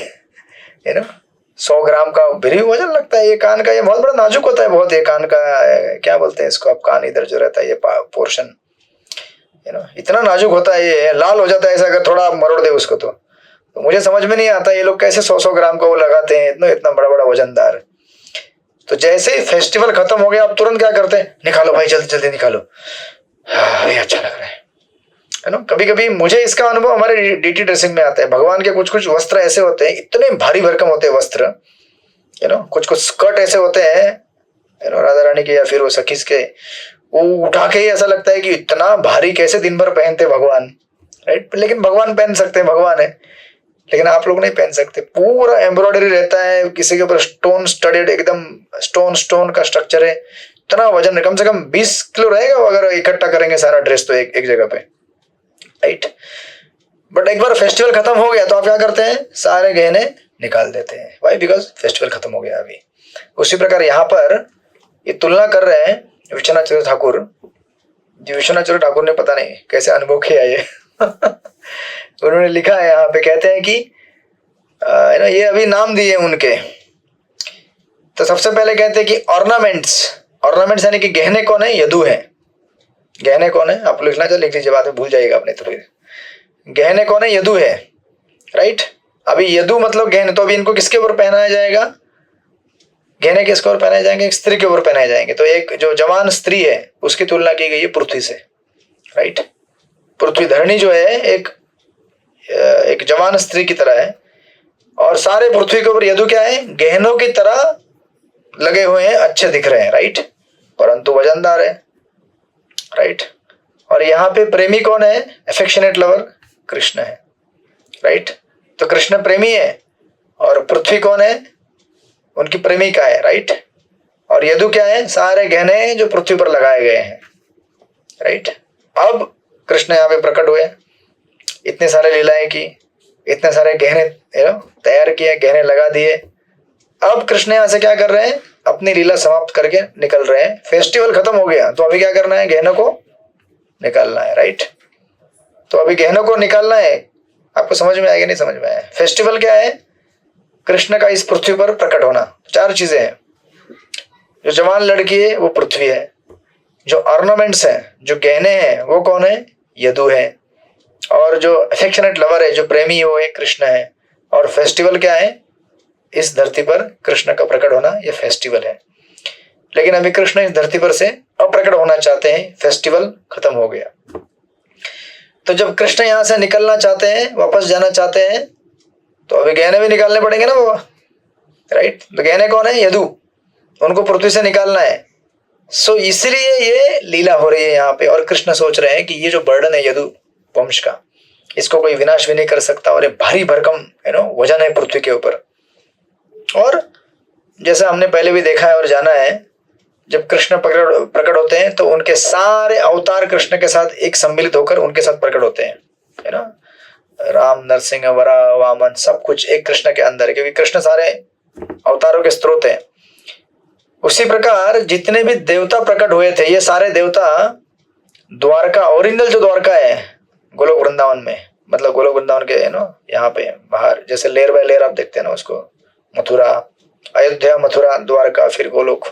100 ग्राम का भी वजन लगता है ये कान का, ये बहुत बड़ा नाजुक होता है बहुत, ये कान का क्या बोलते हैं इसको, अब कान इधर जो रहता है ये पोर्शन इतना नाजुक होता है, ये लाल हो जाता है ऐसा, अगर थोड़ा मरोड़ दे उसको तो मुझे समझ में नहीं आता ये लोग कैसे 100-100 ग्राम का वो लगाते हैं, इतना बड़ा बड़ा वजनदार। तो जैसे ही फेस्टिवल खत्म हो गया, अब तुरंत क्या करते हैं, निकालो भाई जल्दी जल्दी निकालो, ये अच्छा लग रहा है कभी कभी मुझे इसका अनुभव हमारे डीटी ड्रेसिंग में आता है। भगवान के कुछ कुछ वस्त्र ऐसे होते हैं, इतने भारी भरकम होते हैं वस्त्र, कुछ कुछ स्कर्ट ऐसे होते हैं राधा रानी के या फिर वो सखीस के, वो उठा के ही ऐसा लगता है कि इतना भारी कैसे दिन भर पहनते भगवान, राइट। लेकिन भगवान पहन सकते हैं, भगवान है, लेकिन आप लोग नहीं पहन सकते। पूरा एम्ब्रॉयडरी रहता है, किसी के ऊपर स्टोन स्टडेड, एकदम स्टोन का स्ट्रक्चर है, इतना वजन है, कम से कम 20 किलो रहेगा अगर इकट्ठा करेंगे सारा ड्रेस तो एक जगह पे, राइट। बट एक बार फेस्टिवल खत्म हो गया तो आप क्या करते हैं, सारे गहने निकाल देते हैं, वाई, बिकॉज फेस्टिवल खत्म हो गया अभी। उसी प्रकार यहाँ पर ये तुलना कर रहे हैं विश्वनाथ चंद्र ठाकुर जी। विश्वनाथ चंद्र ठाकुर ने पता नहीं कैसे अनुभव किया ये उन्होंने लिखा है यहाँ पे, कहते हैं कि ये अभी नाम दिए उनके, तो सबसे पहले कहते हैं कि ऑर्नामेंट्स यानी कि गहने कौन है, यदु है। गहने कौन है, आप लिखना चाहिए, लिख लीजिए, बाद में भूल जाएगा अपने, तो गहने कौन है, यदु है, राइट। अभी यदु मतलब गहने, तो अभी इनको किसके ऊपर पहनाया जाएगा, गहने किसके ऊपर पहनाए जाएंगे, एक स्त्री के ऊपर पहनाए जाएंगे। तो एक जो जवान स्त्री है उसकी तुलना की गई है पृथ्वी से, राइट। पृथ्वी धरणी जो है एक जवान स्त्री की तरह है, और सारे पृथ्वी के ऊपर यदु क्या है, गहनों की तरह लगे हुए हैं, अच्छे दिख रहे हैं, राइट, परंतु वजनदार है, राइट। और यहाँ पे प्रेमी कौन है, एफेक्शनेट लवर कृष्ण है, राइट। तो कृष्ण प्रेमी है और पृथ्वी कौन है, उनकी प्रेमिका है, राइट। और यदु क्या है, सारे गहने जो पृथ्वी पर लगाए गए हैं, राइट। अब कृष्ण यहाँ पे प्रकट हुए, इतने सारे लीलाएं की, इतने सारे गहने तैयार किए, गहने लगा दिए। अब कृष्ण यहाँ से क्या कर रहे हैं, अपनी लीला समाप्त करके निकल रहे हैं। फेस्टिवल खत्म हो गया तो अभी क्या करना है, गहनों को निकालना है, राइट। तो अभी गहनों को निकालना है, आपको समझ में आएगा नहीं समझ में आया। फेस्टिवल क्या है, कृष्ण का इस पृथ्वी पर प्रकट होना। 4 चीजें हैं, जो जवान लड़की है वो पृथ्वी है, जो ऑर्नामेंट्स है, जो गहने हैं वो कौन है, यदु है, और जो अफेक्शनेट लवर है, जो प्रेमी है वो एक कृष्ण है। और फेस्टिवल क्या है, इस धरती पर कृष्ण का प्रकट होना, ये फेस्टिवल है। लेकिन अभी कृष्ण इस धरती पर से अप्रकट होना चाहते हैं, फेस्टिवल खत्म हो गया। तो जब कृष्ण यहाँ से निकलना चाहते हैं, वापस जाना चाहते हैं, तो अभी गहने भी निकालने पड़ेंगे ना बाबा, राइट। तो गहने कौन है, यदु, उनको पृथ्वी से निकालना है। सो इसलिए ये लीला हो रही है यहाँ पे, और कृष्ण सोच रहे हैं कि ये जो बर्डन है यदु वंश का, इसको कोई विनाश भी नहीं कर सकता, और ये भारी भरकम वजन है पृथ्वी के ऊपर। और जैसा हमने पहले भी देखा है और जाना है, जब कृष्ण प्रकट होते हैं तो उनके सारे अवतार कृष्ण के साथ एक सम्मिलित होकर उनके साथ प्रकट होते हैं, है ना। राम, नरसिंह, वराह, वामन, सब कुछ एक कृष्ण के अंदर है, क्योंकि कृष्ण सारे अवतारों के स्रोत हैं। उसी प्रकार जितने भी देवता प्रकट हुए थे, ये सारे देवता द्वारका, ओरिजिनल जो द्वारका है गोलोक वृंदावन में, मतलब गोलोक वृंदावन के यहाँ पे बाहर, जैसे लेयर बाय लेयर आप देखते हैं ना उसको, मथुरा, अयोध्या, मथुरा, द्वारका, फिर गोलोक।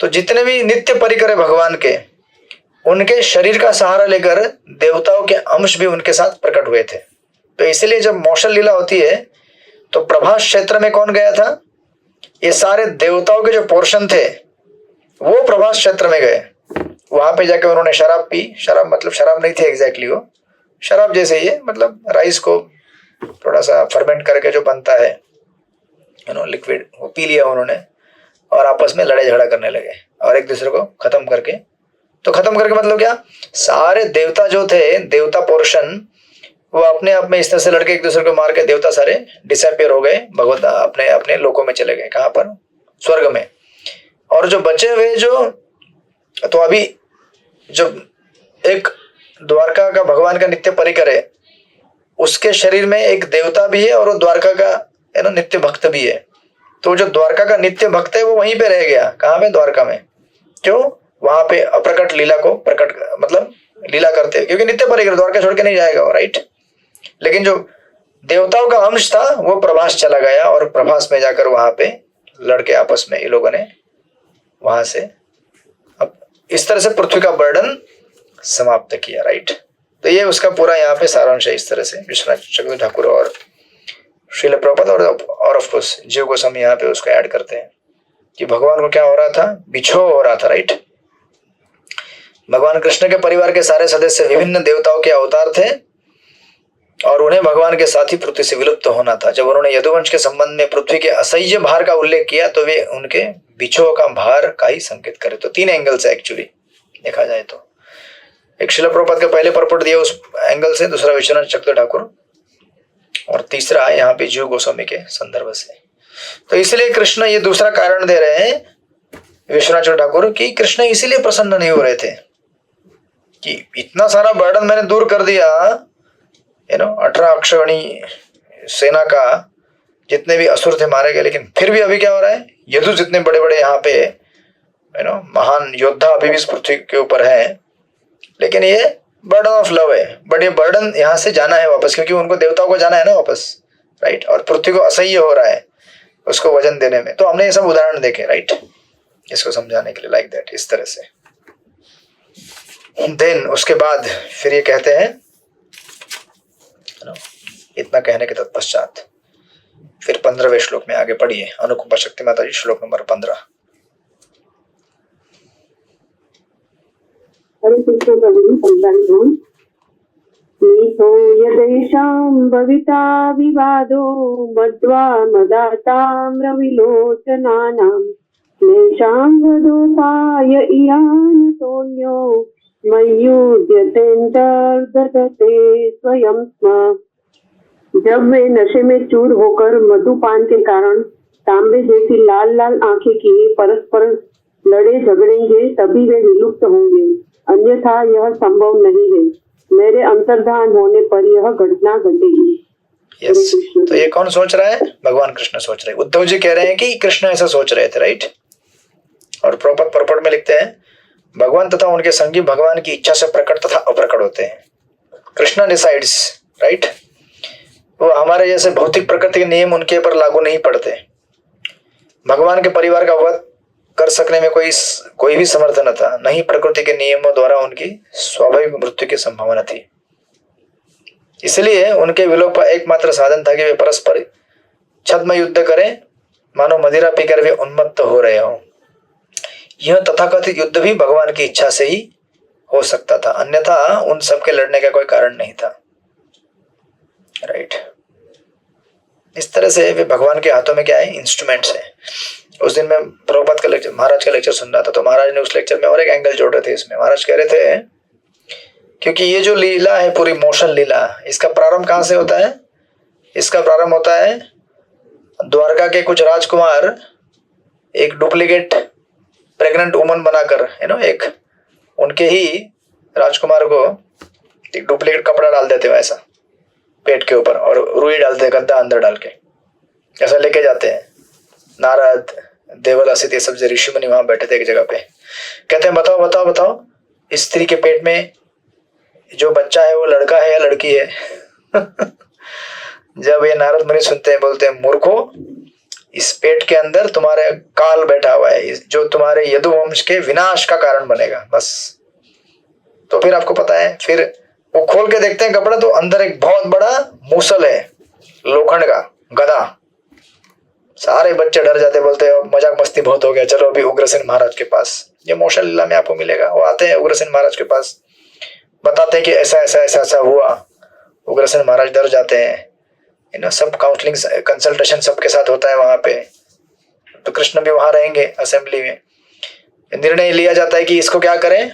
तो जितने भी नित्य परिकर है भगवान के, उनके शरीर का सहारा लेकर देवताओं के अंश भी उनके साथ प्रकट हुए थे। तो इसलिए जब मौसल लीला होती है तो प्रभास क्षेत्र में कौन गया था? ये सारे देवताओं के जो पोर्शन थे वो प्रभास क्षेत्र में गए। वहां पे जाके उन्होंने शराब पी, शराब मतलब शराब नहीं थी एग्जैक्टली, वो शराब जैसे ही है, मतलब राइस को थोड़ा सा फर्मेंट करके जो बनता है लिक्विड, वो पी लिया उन्होंने, और आपस में लड़ाई झगड़ा करने लगे और एक दूसरे को खत्म करके, तो खत्म करके मतलब क्या, सारे देवता जो थे, देवता पोर्शन, वो अपने आप में इस तरह से लड़के एक दूसरे को मार के देवता सारे डिसअपियर हो गए, भगवत अपने अपने लोकों में चले गए। कहाँ पर? स्वर्ग में। और जो बचे हुए जो, तो अभी जो एक द्वारका का भगवान का नित्य परिकर है, उसके शरीर में एक देवता भी है और वो द्वारका का नित्य भक्त भी है। तो जो द्वारका का नित्य भक्त है वो वहीं पे रह गया। कहाँ पे? द्वारका में। क्यों? वहां पे अप्रकट लीला को प्रकट, मतलब लीला करते, क्योंकि नित्य परिकर द्वारका छोड़ के नहीं जाएगा वो, राइट। लेकिन जो देवताओं का अंश था वो प्रभास चला गया, और प्रभास में जाकर वहां पे लड़के आपस में ये लोगों ने वहां से अब इस तरह से पृथ्वी का बर्डन समाप्त किया, राइट। तो ये उसका पूरा यहाँ पे सारांश है। इस तरह से विश्वनाथ चक्रवर्ती ठाकुर और श्रील प्रभुपाद और ऑफ कोर्स जीव गोस्वामी यहाँ पे उसको ऐड करते हैं कि भगवान को क्या हो रहा था? बिछो हो रहा था, राइट। भगवान कृष्ण के परिवार के सारे सदस्य विभिन्न देवताओं के अवतार थे, और उन्हें भगवान के साथ ही पृथ्वी से विलुप्त होना था। जब उन्होंने यदुवंश के संबंध में पृथ्वी के असह्य भार का उल्लेख किया तो वे उनके बिछो का भार का ही संकेत करे। तो 3 एंगल से एक्चुअली देखा जाए तो, एक श्रील प्रभुपाद के पहले परपट दिया उस एंगल से, दूसरा विश्वनाथ चक्रवर्ती ठाकुर, और तीसरा यहाँ पे जीव गोस्वामी के संदर्भ से। तो इसलिए कृष्ण ये दूसरा कारण दे रहे हैं विश्वनाथ चक्रवर्ती ठाकुर कि कृष्ण इसीलिए प्रसन्न नहीं हो रहे थे कि इतना सारा बर्डन मैंने दूर कर दिया, 18 अक्षौहिणी सेना का जितने भी असुर थे मारे गए, लेकिन फिर भी अभी क्या हो रहा है? यदु जितने बड़े बड़े यहाँ पे महान योद्धा अभी भी इस पृथ्वी के ऊपर है, लेकिन ये बर्डन ऑफ लव है। बट ये बर्डन यहाँ से जाना है वापस, क्योंकि उनको देवताओं को जाना है ना वापस, राइट। और पृथ्वी को असह्य हो रहा है उसको वजन देने में। तो हमने ये सब उदाहरण देखे, राइट, इसको समझाने के लिए, लाइक दैट, इस तरह से। देन उसके बाद फिर ये कहते हैं, इतना कहने के तत्पश्चात फिर 15वें श्लोक में आगे पढ़िए। अनुकंपा शक्ति माता जी, श्लोक नंबर 15। यदेषां भविता विवादो मध्वा मदाताम्रविलोचनानां तेषां वदोपाय इयानतोऽन्यो मयुध्यतेऽन्तर्दधते स्वयं स्म। जब वे नशे में चूर होकर मधुपान के कारण तांबे जैसी लाल लाल आंखें किए परस्पर लड़े झगड़ेंगे, तभी वे विलुप्त होंगे, अन्यथा यह संभव नहीं है। मेरे अंतर्धान होने पर यह घटना घटेगी। यस, तो ये कौन सोच रहा है? भगवान कृष्ण सोच रहे हैं। उद्धव जी कह रहे हैं कि कृष्ण ऐसा सोच रहे थे, राइट। और प्रपद परपट में लिखते हैं, भगवान तथा उनके संगी भगवान की इच्छा से प्रकट तथा अप्रकट होते हैं। Krishna decides, right. वो हमारे जैसे भौतिक प्रकृति के नियम उनके ऊपर लागू नहीं पड़ते। भगवान के परिवार का वध कर सकने में कोई भी समर्थ न था, नहीं प्रकृति के नियमों द्वारा उनकी स्वाभाविक मृत्यु की संभावना थी। इसलिए उनके विलोप का एकमात्र साधन था कि वे परस्पर छद्म युद्ध करें, मानो मदिरा पीकर वे उन्मत्त हो रहे हों। यह तथाकथित युद्ध भी भगवान की इच्छा से ही हो सकता था, अन्यथा उन सबके लड़ने का कोई कारण नहीं था, राइट। इस तरह से वे भगवान के हाथों में क्या है? इंस्ट्रूमेंट्स है। उस दिन मैं प्रभुपाद का लेक्चर, महाराज का लेक्चर सुन रहा था, तो महाराज ने उस लेक्चर में और एक एंगल जोड़ रहे थे इसमें। महाराज कह रहे थे क्योंकि ये जो लीला है पूरी मोशन लीला, इसका प्रारंभ कहाँ से होता है? इसका प्रारंभ होता है द्वारका के कुछ राजकुमार एक डुप्लीकेट प्रेग्नेंट वुमन बनाकर, एक उनके ही राजकुमार को एक डुप्लीकेट कपड़ा डाल देते वैसा पेट के ऊपर और रुई डालते हैं गद्दा अंदर डाल के, ऐसा लेके जाते हैं। नारद, देवल, असित, ये सब जो ऋषि मुनि वहां बैठे थे एक जगह पे, कहते हैं बताओ बताओ बताओ इस स्त्री के पेट में जो बच्चा है वो लड़का है या लड़की है? जब ये नारद मुनि सुनते हैं, बोलते हैं मूर्खो, इस पेट के अंदर तुम्हारे काल बैठा हुआ है जो तुम्हारे यदुवंश के विनाश का कारण बनेगा, बस। तो फिर आपको पता है, फिर वो खोल के देखते हैं कपड़ा, तो अंदर एक बहुत बड़ा मूसल है लोखंड का, गदा। सारे बच्चे डर जाते, बोलते हैं मजाक मस्ती बहुत हो गया, चलो अभी उग्रसेन महाराज के पास। ये मोशन लीला में आपको मिलेगा। वो आते हैं उग्रसेन महाराज के पास, बताते हैं कि ऐसा ऐसा ऐसा ऐसा हुआ। उग्रसेन महाराज डर जाते हैं, सब काउंसलिंग कंसल्टेशन सबके साथ होता है वहां पे। तो कृष्ण भी वहां रहेंगे असेंबली में। निर्णय लिया जाता है कि इसको क्या करें,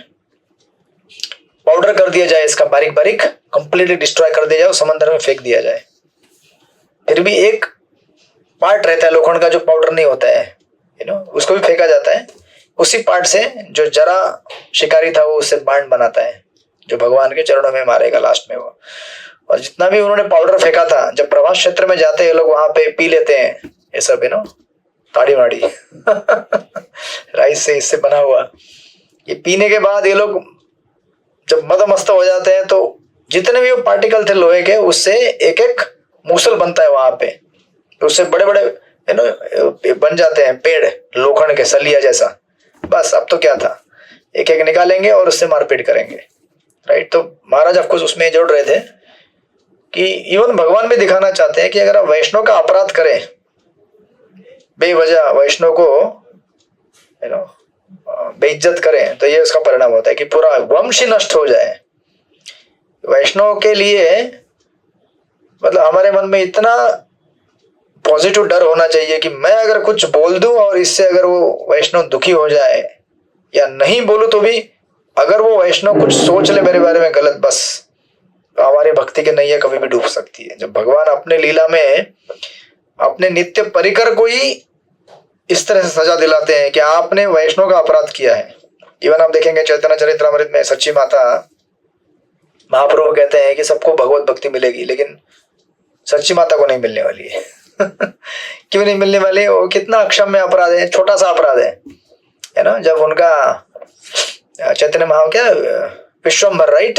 पाउडर कर दिया जाए, इसका बारीक बारीक कंप्लीटली डिस्ट्रॉय कर दिया जाए, समंदर में फेंक दिया जाए। फिर भी एक पार्ट रहता है लोखंड का जो पाउडर नहीं होता है, उसको भी फेंका जाता है। उसी पार्ट से जो जरा शिकारी था वो उससे बाण बनाता है, जो भगवान के चरणों में मारेगा लास्ट में वो। और जितना भी उन्होंने पाउडर फेंका था, जब प्रभास क्षेत्र में जाते हैं लोग वहां पे पी लेते हैं ये सब, ताड़ी माड़ी राइस से इससे बना हुआ। ये पीने के बाद ये लोग जब मदमस्त हो जाते हैं, तो जितने भी वो पार्टिकल थे लोहे के, उससे एक एक मूसल बनता है वहां पे। उससे बड़े बड़े बन जाते हैं पेड़ लोखंड के, सलिया जैसा। बस अब तो क्या था, एक एक निकालेंगे और उससे मारपीट करेंगे, राइट। तो महाराज आपको उसमें जोड़ रहे थे कि इवन भगवान भी दिखाना चाहते हैं कि अगर आप वैष्णव का अपराध करें, बेवजह वैष्णव को बेइज्जत करें, तो ये उसका परिणाम होता है कि पूरा वंश ही नष्ट हो जाए। वैष्णव के लिए मतलब हमारे मन में इतना पॉजिटिव डर होना चाहिए कि मैं अगर कुछ बोल दूं और इससे अगर वो वैष्णव दुखी हो जाए, या नहीं बोलूं तो भी अगर वो वैष्णव कुछ सोच ले मेरे बारे में गलत, बस तो हमारी भक्ति की नैया कभी भी डूब सकती है। जब भगवान अपने लीला में अपने नित्य परिकर को ही इस तरह से सजा दिलाते हैं कि आपने वैष्णव का अपराध किया है। इवन आप देखेंगे चैतन्य चरितमृत में सच्ची माता महाप्रभु कहते हैं कि सबको भगवत भक्ति मिलेगी, लेकिन सच्ची माता को नहीं मिलने वाली है। क्यों नहीं मिलने वाली? वो कितना अक्षम्य अपराध है, छोटा सा अपराध है ना। जब उनका चैतन्य महाप्रभु क्या विश्वम्भर, राइट,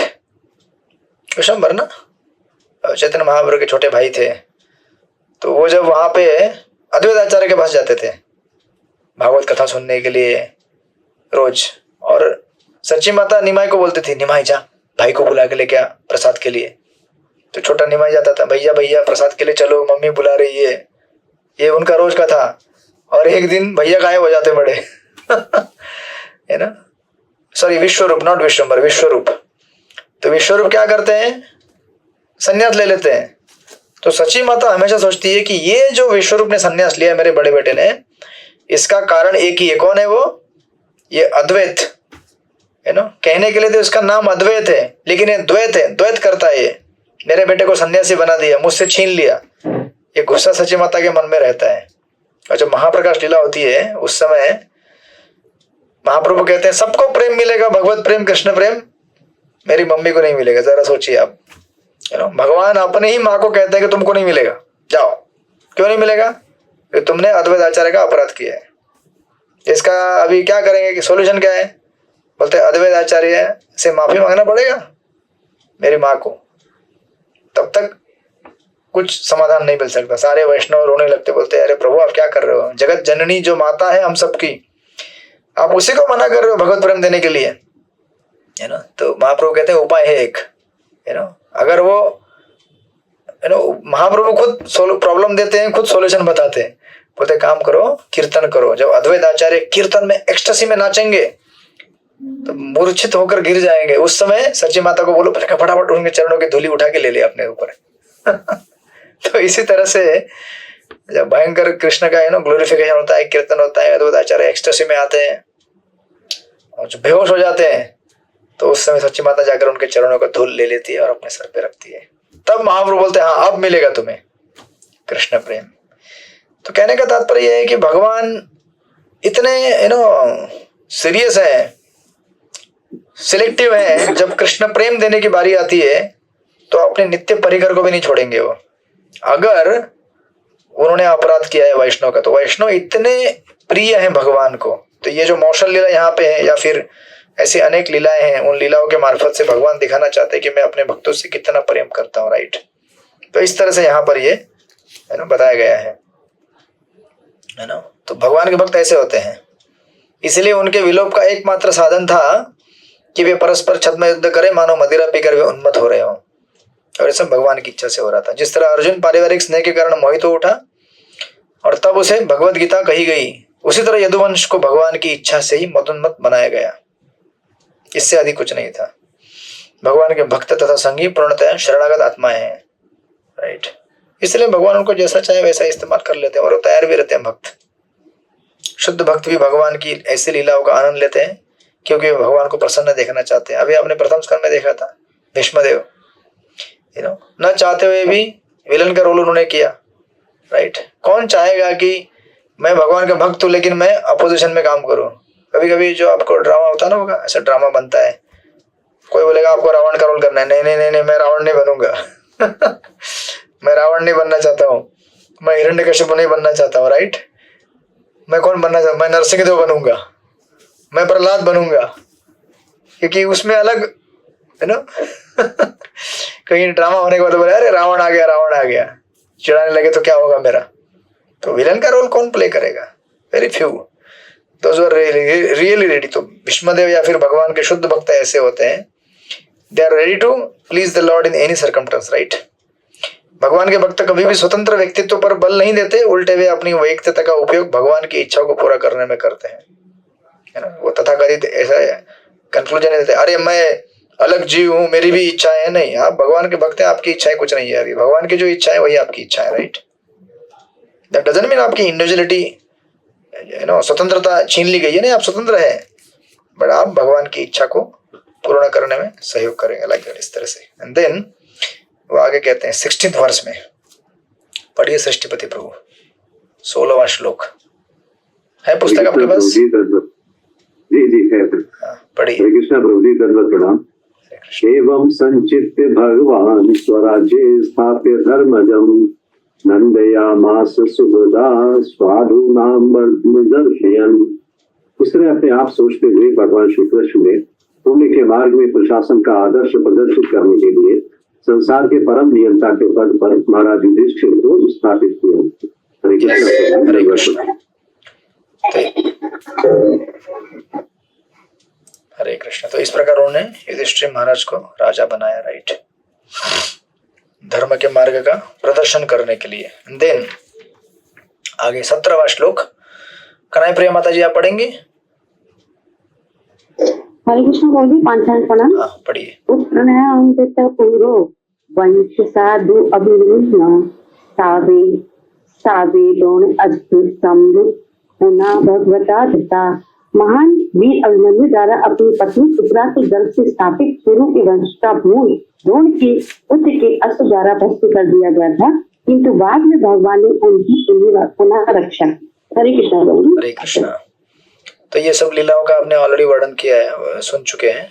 विश्वम्भर ना, चैतन्य महाप्रभु के छोटे भाई थे, तो वो जब वहां पे अद्वैत आचार्य के पास जाते थे भागवत कथा सुनने के लिए रोज, और सच्ची माता निमाई को बोलती थी, निमाई जा भाई को बुला के लेके आ प्रसाद के लिए। तो छोटा निमाई जाता था, भैया भैया प्रसाद के लिए चलो, मम्मी बुला रही है। ये उनका रोज का था। और एक दिन भैया गायब हो जाते बड़े है ना, सॉरी विश्वरूप, नॉट विश्वम्भर, विश्वरूप। तो विश्वरूप क्या करते हैं, संन्यास ले लेते हैं। तो सच्ची माता हमेशा सोचती है कि ये जो विश्वरूप ने संन्यास लिया मेरे बड़े बेटे ने, इसका कारण एक ही है। कौन है वो? ये अद्वैत है ना। कहने के लिए तो इसका नाम अद्वैत है, लेकिन ये द्वैत है, द्वैत करता है। ये मेरे बेटे को सन्यासी बना दिया, मुझसे छीन लिया, ये गुस्सा सच्ची माता के मन में रहता है। और जब महाप्रकाश लीला होती है उस समय महाप्रभु कहते हैं सबको प्रेम मिलेगा, भगवत प्रेम, कृष्ण प्रेम, मेरी मम्मी को नहीं मिलेगा। जरा सोचिए आप, भगवान अपने ही माँ को कहते हैं कि तुमको नहीं मिलेगा, जाओ। क्यों नहीं मिलेगा? क्योंकि तुमने अद्वैत आचार्य का अपराध किया है। इसका अभी क्या करेंगे कि सोल्यूशन क्या है? बोलते अद्वैत आचार्य से माफी मांगना पड़ेगा मेरी माँ को, तब तक कुछ समाधान नहीं मिल सकता। सारे वैष्णव रोने लगते, बोलते अरे प्रभु आप क्या कर रहे हो, जगत जननी जो माता है हम सबकी, आप उसी को मना कर रहे हो भगवत प्रेम देने के लिए, है ना। तो महाप्रभु कहते हैं उपाय है एक, है ना। अगर वो महाप्रभु खुद प्रॉब्लम देते हैं, खुद सॉल्यूशन बताते हैं। बोलते काम करो, कीर्तन करो। जब अद्वैत आचार्य कीर्तन में एक्सटेसी में नाचेंगे तो मूर्छित होकर गिर जाएंगे। उस समय सच्ची माता को बोलो फटाफट उनके चरणों की धूली उठा के ले ले अपने ऊपर। तो इसी तरह से जब भयंकर कृष्ण का ग्लोरिफिकेशन होता है, कीर्तन होता है, अद्भुत आचार्य एक्सटेसी में आते हैं और जो बेहोश हो जाते हैं, तो उस समय सच्ची माता जाकर उनके चरणों का धूल ले लेती है और अपने सर पे रखती है। तब महाप्रभु बोलते हैं हाँ अब मिलेगा तुम्हें कृष्ण प्रेम। तो कहने का तात्पर्य यह है कि भगवान इतने सीरियस है, सिलेक्टिव है। जब कृष्ण प्रेम देने की बारी आती है तो अपने नित्य परिकर को भी नहीं छोड़ेंगे वो। अगर उन्होंने अपराध किया है वैष्णव का, तो वैष्णव इतने प्रिय हैं भगवान को, तो ये जो मौसल लीला यहाँ पे है या फिर ऐसी अनेक लीलाएं हैं, उन लीलाओं के मार्फत से भगवान दिखाना चाहते हैं कि मैं अपने भक्तों से कितना प्रेम करता हूँ, राइट। तो इस तरह से यहाँ पर ये बताया गया है ना। तो भगवान के भक्त ऐसे होते हैं, इसलिए उनके विलोप का एकमात्र साधन था कि वे परस्पर छद्म युद्ध करें, मानो मदिरा पीकर वे उन्मत्त हो रहे हो, और ऐसा भगवान की इच्छा से हो रहा था। जिस तरह अर्जुन पारिवारिक स्नेह के कारण मोहित हो उठा और तब उसे भगवत गीता कही गई, उसी तरह यदुवंश को भगवान की इच्छा से ही मदोन्मत्त बनाया गया, इससे अधिक कुछ नहीं था। भगवान के भक्त तथा संगी पूर्णतः शरणागत आत्माएं हैं, राइट। इसलिए भगवान उनको जैसा चाहे वैसा इस्तेमाल कर लेते हैं और वो तैयार भी रहते हैं। भक्त, शुद्ध भक्त भी भगवान की ऐसी लीलाओं का आनंद लेते हैं क्योंकि वे भगवान को प्रसन्न देखना चाहते हैं। अभी आपने प्रथम स्कंद में देखा था भीष्मदेव न चाहते हुए भी विलन का रोल उन्होंने किया, राइट। कौन चाहेगा कि मैं भगवान का भक्त हूं लेकिन मैं अपोजिशन में काम करूं। कभी कभी जो आपको ड्रामा होता ना होगा, ऐसा ड्रामा बनता है, कोई बोलेगा आपको रावण का रोल करना है, नहीं नहीं नहीं, नहीं मैं रावण नहीं बनूंगा मैं रावण नहीं बनना चाहता हूँ, मैं हिरण्यकशिपु नहीं बनना चाहता हूँ, राइट। मैं कौन बनना चाहता हूँ, मैं नरसिंहदेव बनूंगा, मैं प्रहलाद बनूंगा, क्योंकि उसमें अलग है ना कहीं ड्रामा होने के बाद बोले अरे रावण आ गया, चिढ़ाने लगे तो क्या होगा मेरा। तो विलन का रोल कौन प्ले करेगा? Very few, those were really ready. तो भीष्मदेव या फिर भगवान के शुद्ध भक्त ऐसे होते हैं, they are ready to please the lord in any circumstance, right. भगवान के भक्त कभी भी स्वतंत्र व्यक्तित्व पर बल नहीं देते, उल्टे वे अपनी वैयक्तिकता का उपयोग भगवान की इच्छाओं को पूरा करने में करते हैं, है ना। वो तथाकथित ऐसा कंक्लूजन नहीं देते अरे मैं अलग जीव हूं, मेरी भी इच्छाएं है, नहीं। आप भगवान के भक्त हैं, आपकी इच्छाएं कुछ नहीं है। अभी भगवान की जो इच्छा है वही आपकी इच्छा है, राइट। दैट डजंट मीन आपकी इंडिविजुअलिटी स्वतंत्रता छीन ली गई है, नहीं, आप स्वतंत्र है, बट आप भगवान की इच्छा को पूर्ण करने में सहयोग करेंगे, लाइक इस तरह से। एंड देन वो आगे कहते हैं 16th वर्ष में, पढ़िए सृष्टिपति प्रभु 16वां श्लोक है पुस्तक आपके पास? जी है, पढ़िए। हरे कृष्णा प्रभु जी, दंडवत प्रणाम। एवं संचित्य भगवान स्वराज्ये स्थाप्य धर्मजं नंदयामास सुहृदा स्वाधूनां दर्शयन्। इस तरह अपने आप सोचते हुए भगवान श्री कृष्ण ने पुण्य के मार्ग में प्रशासन का आदर्श प्रदर्शित करने के लिए संसार के परम नियंता के पद पर महाराज युधिष्ठिर को स्थापित किया। हरे कृष्ण। हरे कृष्ण। तो इस प्रकार उन्होंने युधिष्ठिर महाराज को राजा बनाया, राइट, धर्म के मार्ग का प्रदर्शन करने के लिए। देन आगे 17वां श्लोक कनाई प्रिया माता जी आप पढ़ेंगे? हरे कृष्ण बोल दी पांचाल प्रणाम। पढ़िए। उत्प्रणयान्त पूर्व वंश साधु अभिरुष्ण सावे दोण अद्भुत समृद्ध पुनः भगवता दत्ता। महान वीर अभिमन्यु द्वारा अपनी पत्नी सुभद्रा के गर्भ से स्थापित कुरु के वंश का मूल द्रोण के पुत्र के अस्त्र द्वारा भस्म कर दिया गया था, किंतु बाद में भगवान ने उनकी पुनः रक्षा। हरे कृष्ण। हरे कृष्ण। तो ये सब लीलाओं का आपने ऑलरेडी वर्णन किया है, सुन चुके हैं।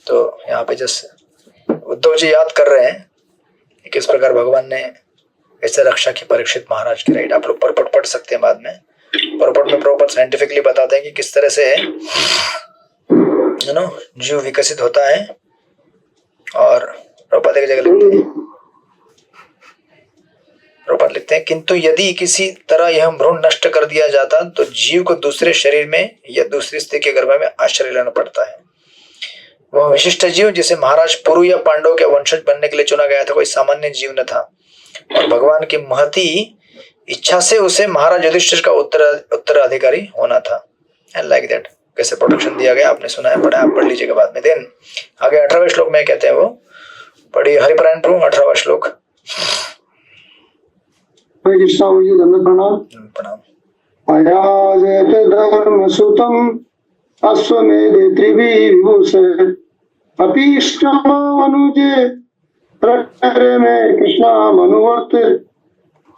तो यहाँ पे जस्ट उद्धव जी याद कर रहे हैं कि किस प्रकार भगवान ने ऐसे रक्षा की परीक्षित महाराज की, राइट। आप लोग परपट पढ़ सकते हैं बाद में, परपट में प्रॉपर साइंटिफिकली बताते हैं कि किस तरह से जीव विकसित होता है। और प्रॉपर एक जगह लिखते हैं किंतु यदि किसी तरह यह भ्रूण नष्ट कर दिया जाता तो जीव को दूसरे शरीर में या दूसरी स्त्री के गर्भ में आश्रय लेना पड़ता है। वह विशिष्ट जीव जिसे महाराज पुरु या पांडव के वंशज बनने के लिए चुना गया था कोई सामान्य जीव न था, और भगवान की महती इच्छा से उसे महाराज युधिष्ठिर का उत्तराधिकारी होना था। एंड लाइक दैट कैसे प्रोटेक्शन दिया गया आपने सुना है, पढ़ा, आप पढ़ लीजिएगा बाद में। देन आगे 18वें श्लोक में कहते हैं वो, पढ़िए हरिपरायण प्रभु 18वां श्लोक। हरे कृष्णा जी, दंडवत प्रणाम। प्रणाम। अयाजत धर्म सुतम अश्वमेधे त्रिभिः विभूषे अपीष्टमनुजे प्रकरे में कृष्णा मनुवर्त।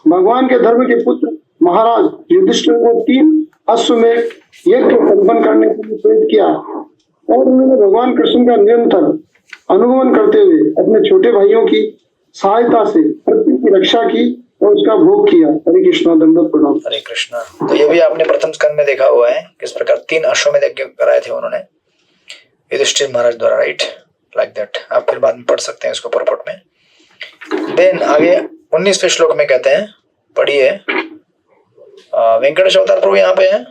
भगवान के धर्म के पुत्र महाराज युधिष्ठिर को 3 अश्वमेध यज्ञ संपन्न करने के लिए प्रेरित किया और उन्होंने भगवान कृष्ण का निरंतर अनुगमन करते हुए अपने छोटे भाइयों की सहायता से पृथ्वी की रक्षा की और उसका भोग किया। हरे कृष्णा, दंडवत प्रणाम। हरे कृष्णा। तो ये भी आपने प्रथम स्कंद में देखा हुआ है किस प्रकार 3 अश्वमेध यज्ञ कराए थे उन्होंने युधिष्ठिर महाराज द्वारा, राइट, लाइक दैट। आप फिर बाद में पढ़ सकते हैं इसको परपट में। देन आगे 19वें श्लोक में कहते हैं, पढ़िए। वेंकटेश अवतार प्रभु यहाँ पे हैं।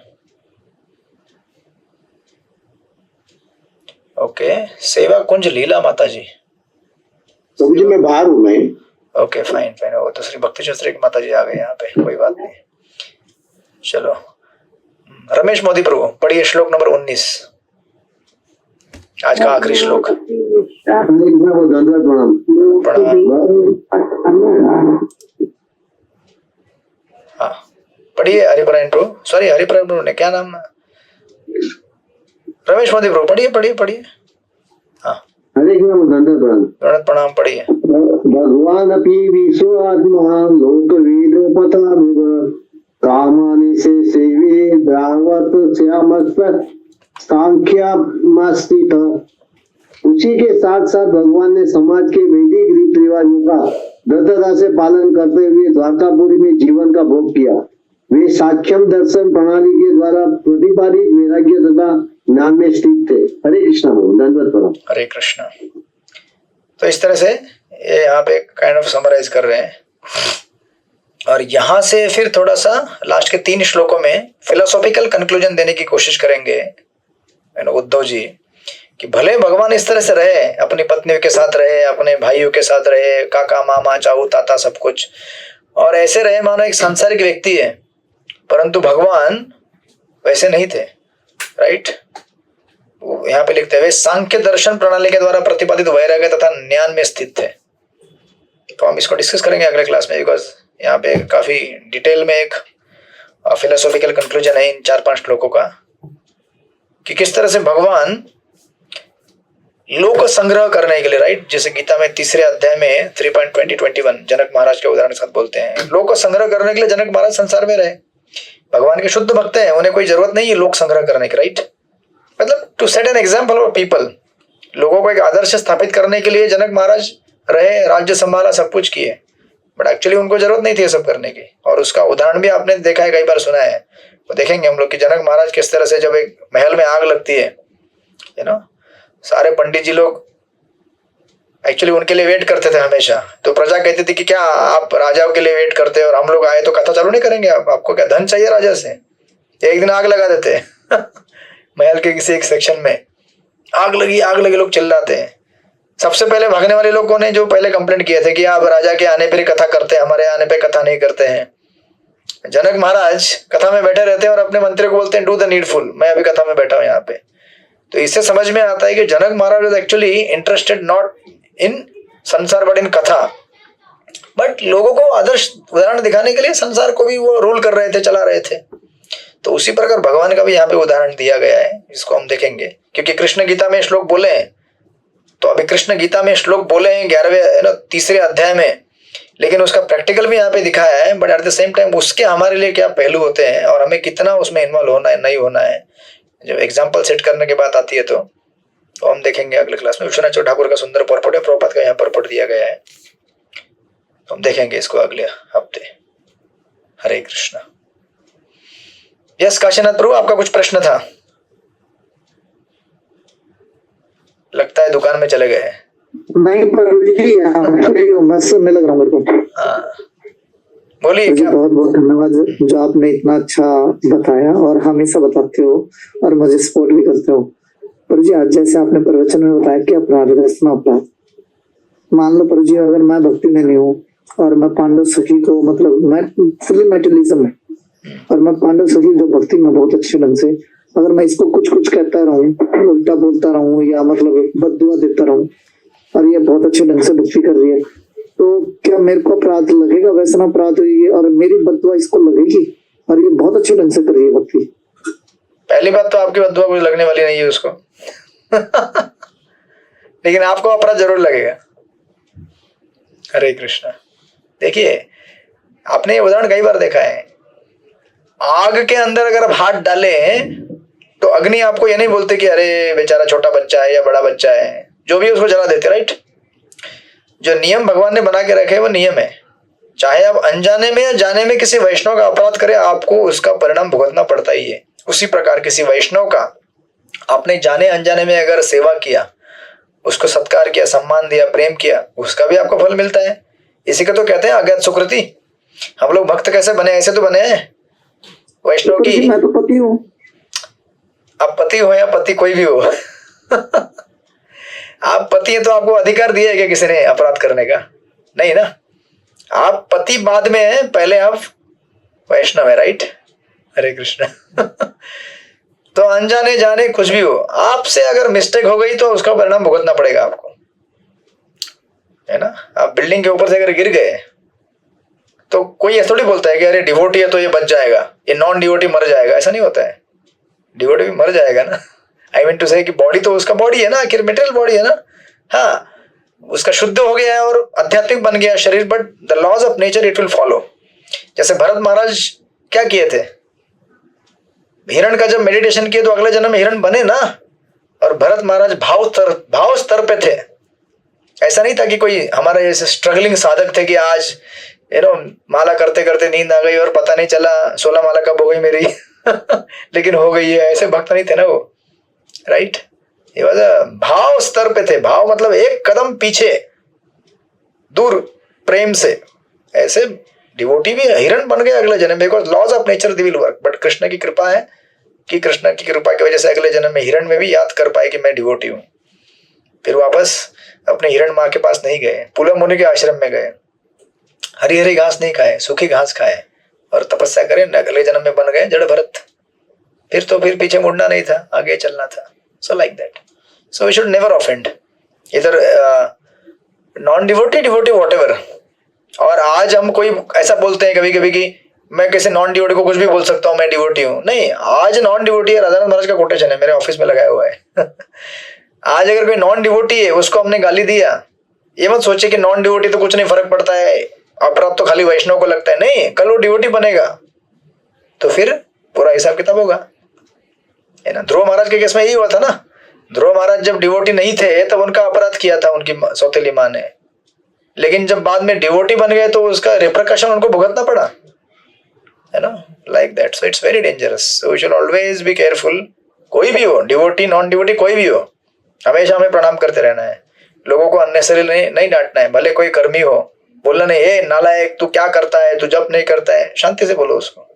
ओके, सेवा कुंज लीला माता जी। प्रभु जी मैं बाहर हूँ मैं। Okay, fine fine. वो दूसरी भक्ति शास्त्री की माता जी आ गए यहाँ पे, कोई बात नहीं। चलो, रमेश मोदी प्रभु पढ़िए श्लोक नंबर 19, आज का आखिरी श्लोक। हाँ, पढ़िए हरिपरायण प्रभु, सॉरी हरिपरायण प्रभु ने क्या नाम, रमेश मोदी प्रभु पढ़िए पढ़िए पढ़िए। हाँ, हरे कृष्ण, प्रणाम पढ़िए। भगवान अपि विश्वात्मा लोकवेद पतामिव कामानि से सेवे द्रावत श्यामस्व सांख्यामस्थित। उसी के साथ साथ भगवान ने समाज के वैदिक रीति रिवाजों का दृढ़ता से पालन करते हुए द्वारकापुरी में जीवन का भोग किया। वे साख्यम दर्शन प्रणाली के द्वारा प्रतिपादित वैराग्य तथा ज्ञान में स्थित थे। हरे कृष्णा, दंडवत प्रणाम। हरे कृष्णा। तो इस तरह से ये यहाँ पे काइंड ऑफ समराइज कर रहे हैं और यहाँ से फिर थोड़ा सा लास्ट के 3 श्लोकों में फिलोसॉफिकल कंक्लूजन देने की कोशिश करेंगे उद्धव जी कि भले भगवान इस तरह से रहे, अपनी पत्नियों के साथ रहे, अपने भाइयों के साथ रहे, काका मामा चाऊ ताता सब कुछ, और ऐसे रहे मानो एक सांसारिक व्यक्ति है, परंतु भगवान वैसे नहीं थे, राइट। यहाँ पे लिखते हुए सांख्य दर्शन प्रणाली के द्वारा प्रतिपादित वैराग्य तथा ज्ञान में स्थित थे। तो हम इसको डिस्कस करेंगे अगले क्लास में, बिकॉज यहाँ पे काफी डिटेल में एक फिलोसॉफिकल कंक्लूजन है इन 4-5 श्लोकों का कि किस तरह से भगवान लोक संग्रह करने के लिए, राइट, जैसे गीता में 3रे अध्याय में 3.20-21 जनक महाराज के उदाहरण के साथ बोलते हैं, लोक संग्रह करने के लिए जनक महाराज संसार में रहे। भगवान के शुद्ध भक्त हैं, उन्हें कोई जरूरत नहीं है लोक संग्रह करने की, राइट। मतलब to set an example of people, लोगों को एक आदर्श स्थापित करने के लिए जनक महाराज रहे, राज्य संभाला, सब कुछ किए, बट एक्चुअली उनको जरूरत नहीं थी ये सब करने की। और उसका उदाहरण भी आपने देखा है, कई बार सुना है। तो देखेंगे हम लोग कि जनक महाराज किस तरह से जब एक महल में आग लगती है, यू नो, सारे पंडित जी लोग एक्चुअली उनके लिए वेट करते थे हमेशा। तो प्रजा कहती थी कि क्या आप राजाओं के लिए वेट करते हैं और हम लोग आए तो कथा चालू नहीं करेंगे, आपको क्या धन चाहिए राजा से? एक दिन आग लगा देते महल के किसी एक सेक्शन में आग लगी, लोग चिल्लाते हैं। सबसे पहले भागने वाले लोग कौन है? जो पहले कंप्लेंट किए थे कि आप राजा के आने पर ही कथा करते हैं, हमारे आने पे कथा नहीं करते हैं। जनक महाराज कथा में बैठे रहते हैं और अपने मंत्री को बोलते हैं डू द नीडफुल, मैं अभी कथा में बैठा हूं यहाँ पे। तो इससे समझ में आता है कि Janak Maharaj was actually interested not in संसार बट इन कथा, बट लोगों को आदर्श उदाहरण दिखाने के लिए संसार को भी वो रोल कर रहे थे, चला रहे थे। तो उसी प्रकार भगवान का भी यहाँ पे उदाहरण दिया गया है, इसको हम देखेंगे। क्योंकि कृष्ण गीता में श्लोक बोले हैं, तो अभी कृष्ण गीता में श्लोक बोले हैं 11वें 3रे अध्याय में, लेकिन उसका प्रैक्टिकल भी यहाँ पे दिखाया है। But at the same time उसके हमारे लिए क्या पहलू होते हैं और हमें कितना उसमें इन्वॉल्व होना है, नहीं होना है, जब एग्जाम्पल सेट करने की बात आती है तो हम देखेंगे अगले क्लास में। विश्वनाथ ठाकुर का सुंदर परपट है, प्रभुपाद का यहाँ परपट दिया गया है, तो हम देखेंगे इसको अगले हफ्ते। हरे कृष्णा। यस काशीनाथ प्रभु, आपका कुछ प्रश्न था? लगता है दुकान में चले गए। नहीं बस सुनने लग रहा हूँ मेरे को। हाँ बोलिए। बहुत बहुत धन्यवाद जो आपने इतना अच्छा बताया और हमेशा बताते हो और मुझे सपोर्ट भी करते हो। पर जी आज जैसे आपने प्रवचन में बताया कि अपराध व्यसना अपराध, मान लो पर जी अगर मैं भक्ति में नहीं हूँ और मैं पांडव सखी को, मतलब मैं फुली मेटेरियलिज्म में, और मैं पांडव सखी जो भक्ति में बहुत अच्छे ढंग से, अगर मैं इसको कुछ कुछ कहता रहूं, उल्टा बोलता रहूं या मतलब बददुआ देता रहूं और ये बहुत अच्छे ढंग से भक्ति कर रही है, तो क्या मेरे को अपराध लगेगा? वैसा अपराध हुई और मेरी बददुआ इसको लगेगी? और ये बहुत अच्छे ढंग से कर रही है भक्ति। पहली बात तो आपकी बददुआ कुछ लगने वाली नहीं है उसको लेकिन आपको अपराध जरूर लगेगा। हरे कृष्णा। देखिए, आपने ये उदाहरण कई बार देखा है। आग के अंदर अगर आप हाथ डाले तो अग्नि आपको ये नहीं बोलते कि अरे बेचारा छोटा बच्चा है या बड़ा बच्चा है, जो भी उसको जला देते, राइट। जो नियम भगवान ने बना के रखे वो नियम है। चाहे आप अनजाने में या जाने में किसी वैष्णव का अपराध करें, आपको उसका परिणाम भुगतना पड़ता ही है। उसी प्रकार किसी वैष्णव का आपने जाने अनजाने में अगर सेवा किया, उसको सत्कार किया, सम्मान दिया, प्रेम किया, उसका भी आपको फल मिलता है। इसी को तो कहते हैं अज्ञात सुकृति। हम लोग भक्त कैसे बने? ऐसे तो बने हैं वैष्णव की। मैं तो पति हूँ। आप पति हो या पति कोई भी हो आप पति हैं तो आपको अधिकार दिया है क्या किसी ने अपराध करने का? नहीं ना। आप पति बाद में है, पहले आप वैष्णव है, राइट। हरे कृष्ण तो अनजाने जाने कुछ भी हो, आपसे अगर मिस्टेक हो गई तो उसका परिणाम भुगतना पड़ेगा आपको, है ना। आप बिल्डिंग के ऊपर से अगर गिर गए तो कोई ऐसा थोड़ी बोलता है कि अरे डिवोटी है तो ये बच जाएगा, ये नॉन डिवोटी मर जाएगा। ऐसा नहीं होता है। डिवोटी भी मर जाएगा ना। आई मीन टू से कि बॉडी तो उसका बॉडी है ना, आखिर मेटेरियल बॉडी है ना। हाँ, उसका शुद्ध हो गया है और आध्यात्मिक बन गया शरीर, but the laws of nature it will follow. जैसे भरत महाराज क्या किए थे? हिरण का जब मेडिटेशन किए तो अगले जन्म में हिरण बने ना। और भरत महाराज भाव स्तर पे थे। ऐसा नहीं था कि कोई हमारे जैसे स्ट्रगलिंग साधक थे कि आज माला करते करते नींद आ गई और पता नहीं चला 16 माला कब हो गई मेरी लेकिन हो गई है। ऐसे भक्त नहीं थे ना वो, राइट। ये वजह भाव स्तर पे थे। भाव मतलब एक कदम पीछे, दूर प्रेम से। ऐसे डिवोटी भी हिरण बन गए अगले जन्म में, because laws of nature they will work. But Krishna की कृपा है कि कृष्ण की कृपा की वजह से अगले जन्म में हिरण में भी याद कर पाए कि मैं डिवोटी हूं। फिर वापस अपने हिरण माँ के पास नहीं गए, पुलह मुनि के आश्रम में गए, हरी हरी घास नहीं खाए, सूखी घास खाए और तपस्या करें, अगले जन्म में बन गए जड़ भरत। फिर पीछे मुड़ना नहीं था, आगे चलना था। So like that. So we should never offend इधर नॉन डिवोटी डिवोटी व्हाटएवर। और आज हम कोई ऐसा बोलते हैं कभी कभी कि मैं किसी नॉन डिवोटी को कुछ भी बोल सकता हूँ, मैं डिवोटी हूँ। नहीं, आज नॉन डिवोटी है, राधानाथ महाराज का कोटेशन है, मेरे ऑफिस में लगाया हुआ है आज अगर कोई नॉन डिवोटी है उसको हमने गाली दिया, ये मत सोचे कि नॉन डिवोटी तो कुछ नहीं फर्क पड़ता है, अपराध तो खाली वैष्णव को लगता है। नहीं, कल वो डिवोटी बनेगा तो फिर पूरा हिसाब किताब होगा, है ना। ध्रुव महाराज के केस में यही हुआ था ना। ध्रुव महाराज जब डिवोटी नहीं थे तब उनका अपराध किया था उनकी सौतेली माँ ने, लेकिन जब बाद में डिवोटी बन गए तो उसका रिप्रकशन उनको भुगतना पड़ा, है ना। Like that. So it's very dangerous. So we should always be careful. कोई भी हो, डिवोटी नॉन डिवोटी कोई भी हो, हमेशा हमें प्रणाम करते रहना है। लोगों को अननेसेसरी नहीं डांटना है। भले कोई कर्मी हो, बोलना नहीं ए नालायक तू क्या करता है, तू जप नहीं करता है। शांति से बोलो उसको,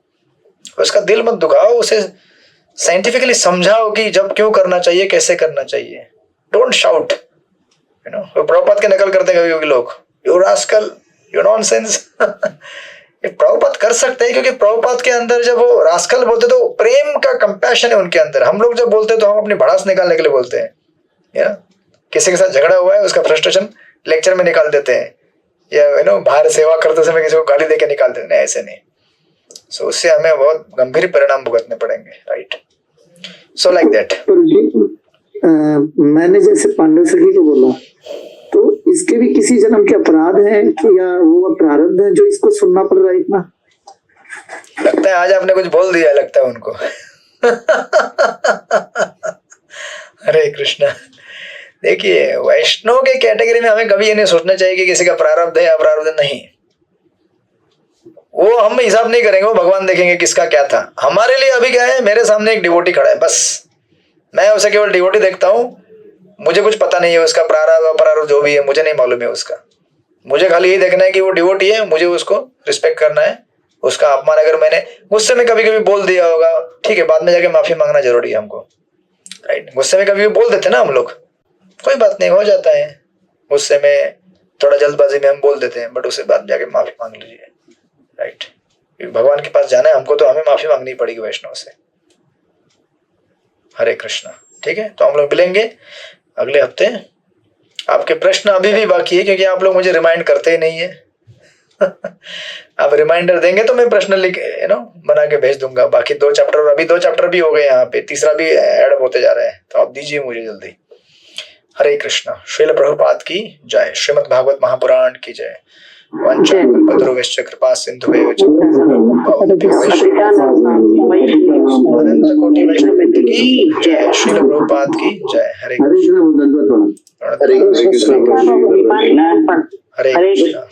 उसका दिल मत दुखाओ, उसे साइंटिफिकली समझाओ कि जब क्यों करना चाहिए, कैसे करना चाहिए। Don't shout, you know. Prabhupada के नकल करते हैं कभी लोग, you rascal, you nonsense Prabhupada कर सकते हैं क्योंकि प्रभुपाद के अंदर जब वो रास्कल बोलते तो प्रेम का कंपैशन है उनके अंदर। हम लोग जब बोलते तो हम अपनी भड़ास निकालने के लिए बोलते हैं, या किसी के साथ झगड़ा हुआ है उसका फ्रस्ट्रेशन लेक्चर में निकाल देते हैं, या बाहर सेवा करते समय किसी को गाली देके निकाल देते हैं। ऐसे नहीं। सो उससे हमें बहुत गंभीर परिणाम भुगतने पड़ेंगे, राइट। So like that. मैंने जैसे पांडव सखी को बोला तो इसके भी किसी जन्म के अपराध हैं कि या वो प्रारब्ध है जो इसको सुनना पड़ रहा है इतना? लगता है आज आपने कुछ बोल दिया, लगता है उनको हरे कृष्णा। देखिए, वैष्णव के कैटेगरी में हमें कभी ये नहीं सोचना चाहिए कि किसी का प्रारब्ध है या अपरारब्ध नहीं। वो हम हिसाब नहीं करेंगे, वो भगवान देखेंगे किसका क्या था। हमारे लिए अभी क्या है, मेरे सामने एक डिवोटी खड़ा है, बस मैं उसे केवल डिवोटी देखता हूँ। मुझे कुछ पता नहीं है उसका प्रारब्ध अपरारब्ध जो भी है, मुझे नहीं मालूम है उसका। मुझे खाली यही देखना है कि वो डिवोटी है, मुझे उसको रिस्पेक्ट करना है। उसका अपमान अगर मैंने गुस्से में कभी कभी बोल दिया होगा, ठीक है, बाद में जाके माफी मांगना जरूरी है हमको, राइट। गुस्से में कभी भी बोल देते ना हम लोग, कोई बात नहीं, हो जाता है। गुस्से में थोड़ा जल्दबाजी में हम बोल देते हैं, बट उससे बाद में जाके माफी मांग लीजिए, राइट। भगवान के पास जाना है हमको तो हमें माफी मांगनी पड़ेगी वैष्णव से। हरे कृष्णा। ठीक है, तो हम लोग मिलेंगे अगले हफ्ते आपके प्रश्न अभी भी बाकी है क्योंकि आप लोग मुझे रिमाइंड करते ही नहीं है। आप रिमाइंडर देंगे तो मैं प्रश्न लिख बना के भेज दूंगा। बाकी 2 चैप्टर, और अभी 2 चैप्टर भी हो गए, यहाँ पे तीसरा भी ऐड होते जा रहे हैं, तो आप दीजिए मुझे जल्दी। हरे कृष्णा। श्रील प्रभुपाद की जय। श्रीमद् भागवत महापुराण की जय। वंचाकल्पतरुभ्यश्च कृपा सिंधुभ्यो च अनंत कोटि वैष्णव की जय। श्रील प्रभुपाद की जय। हरे कृष्णा। हरे कृष्णा। हरे कृष्णा।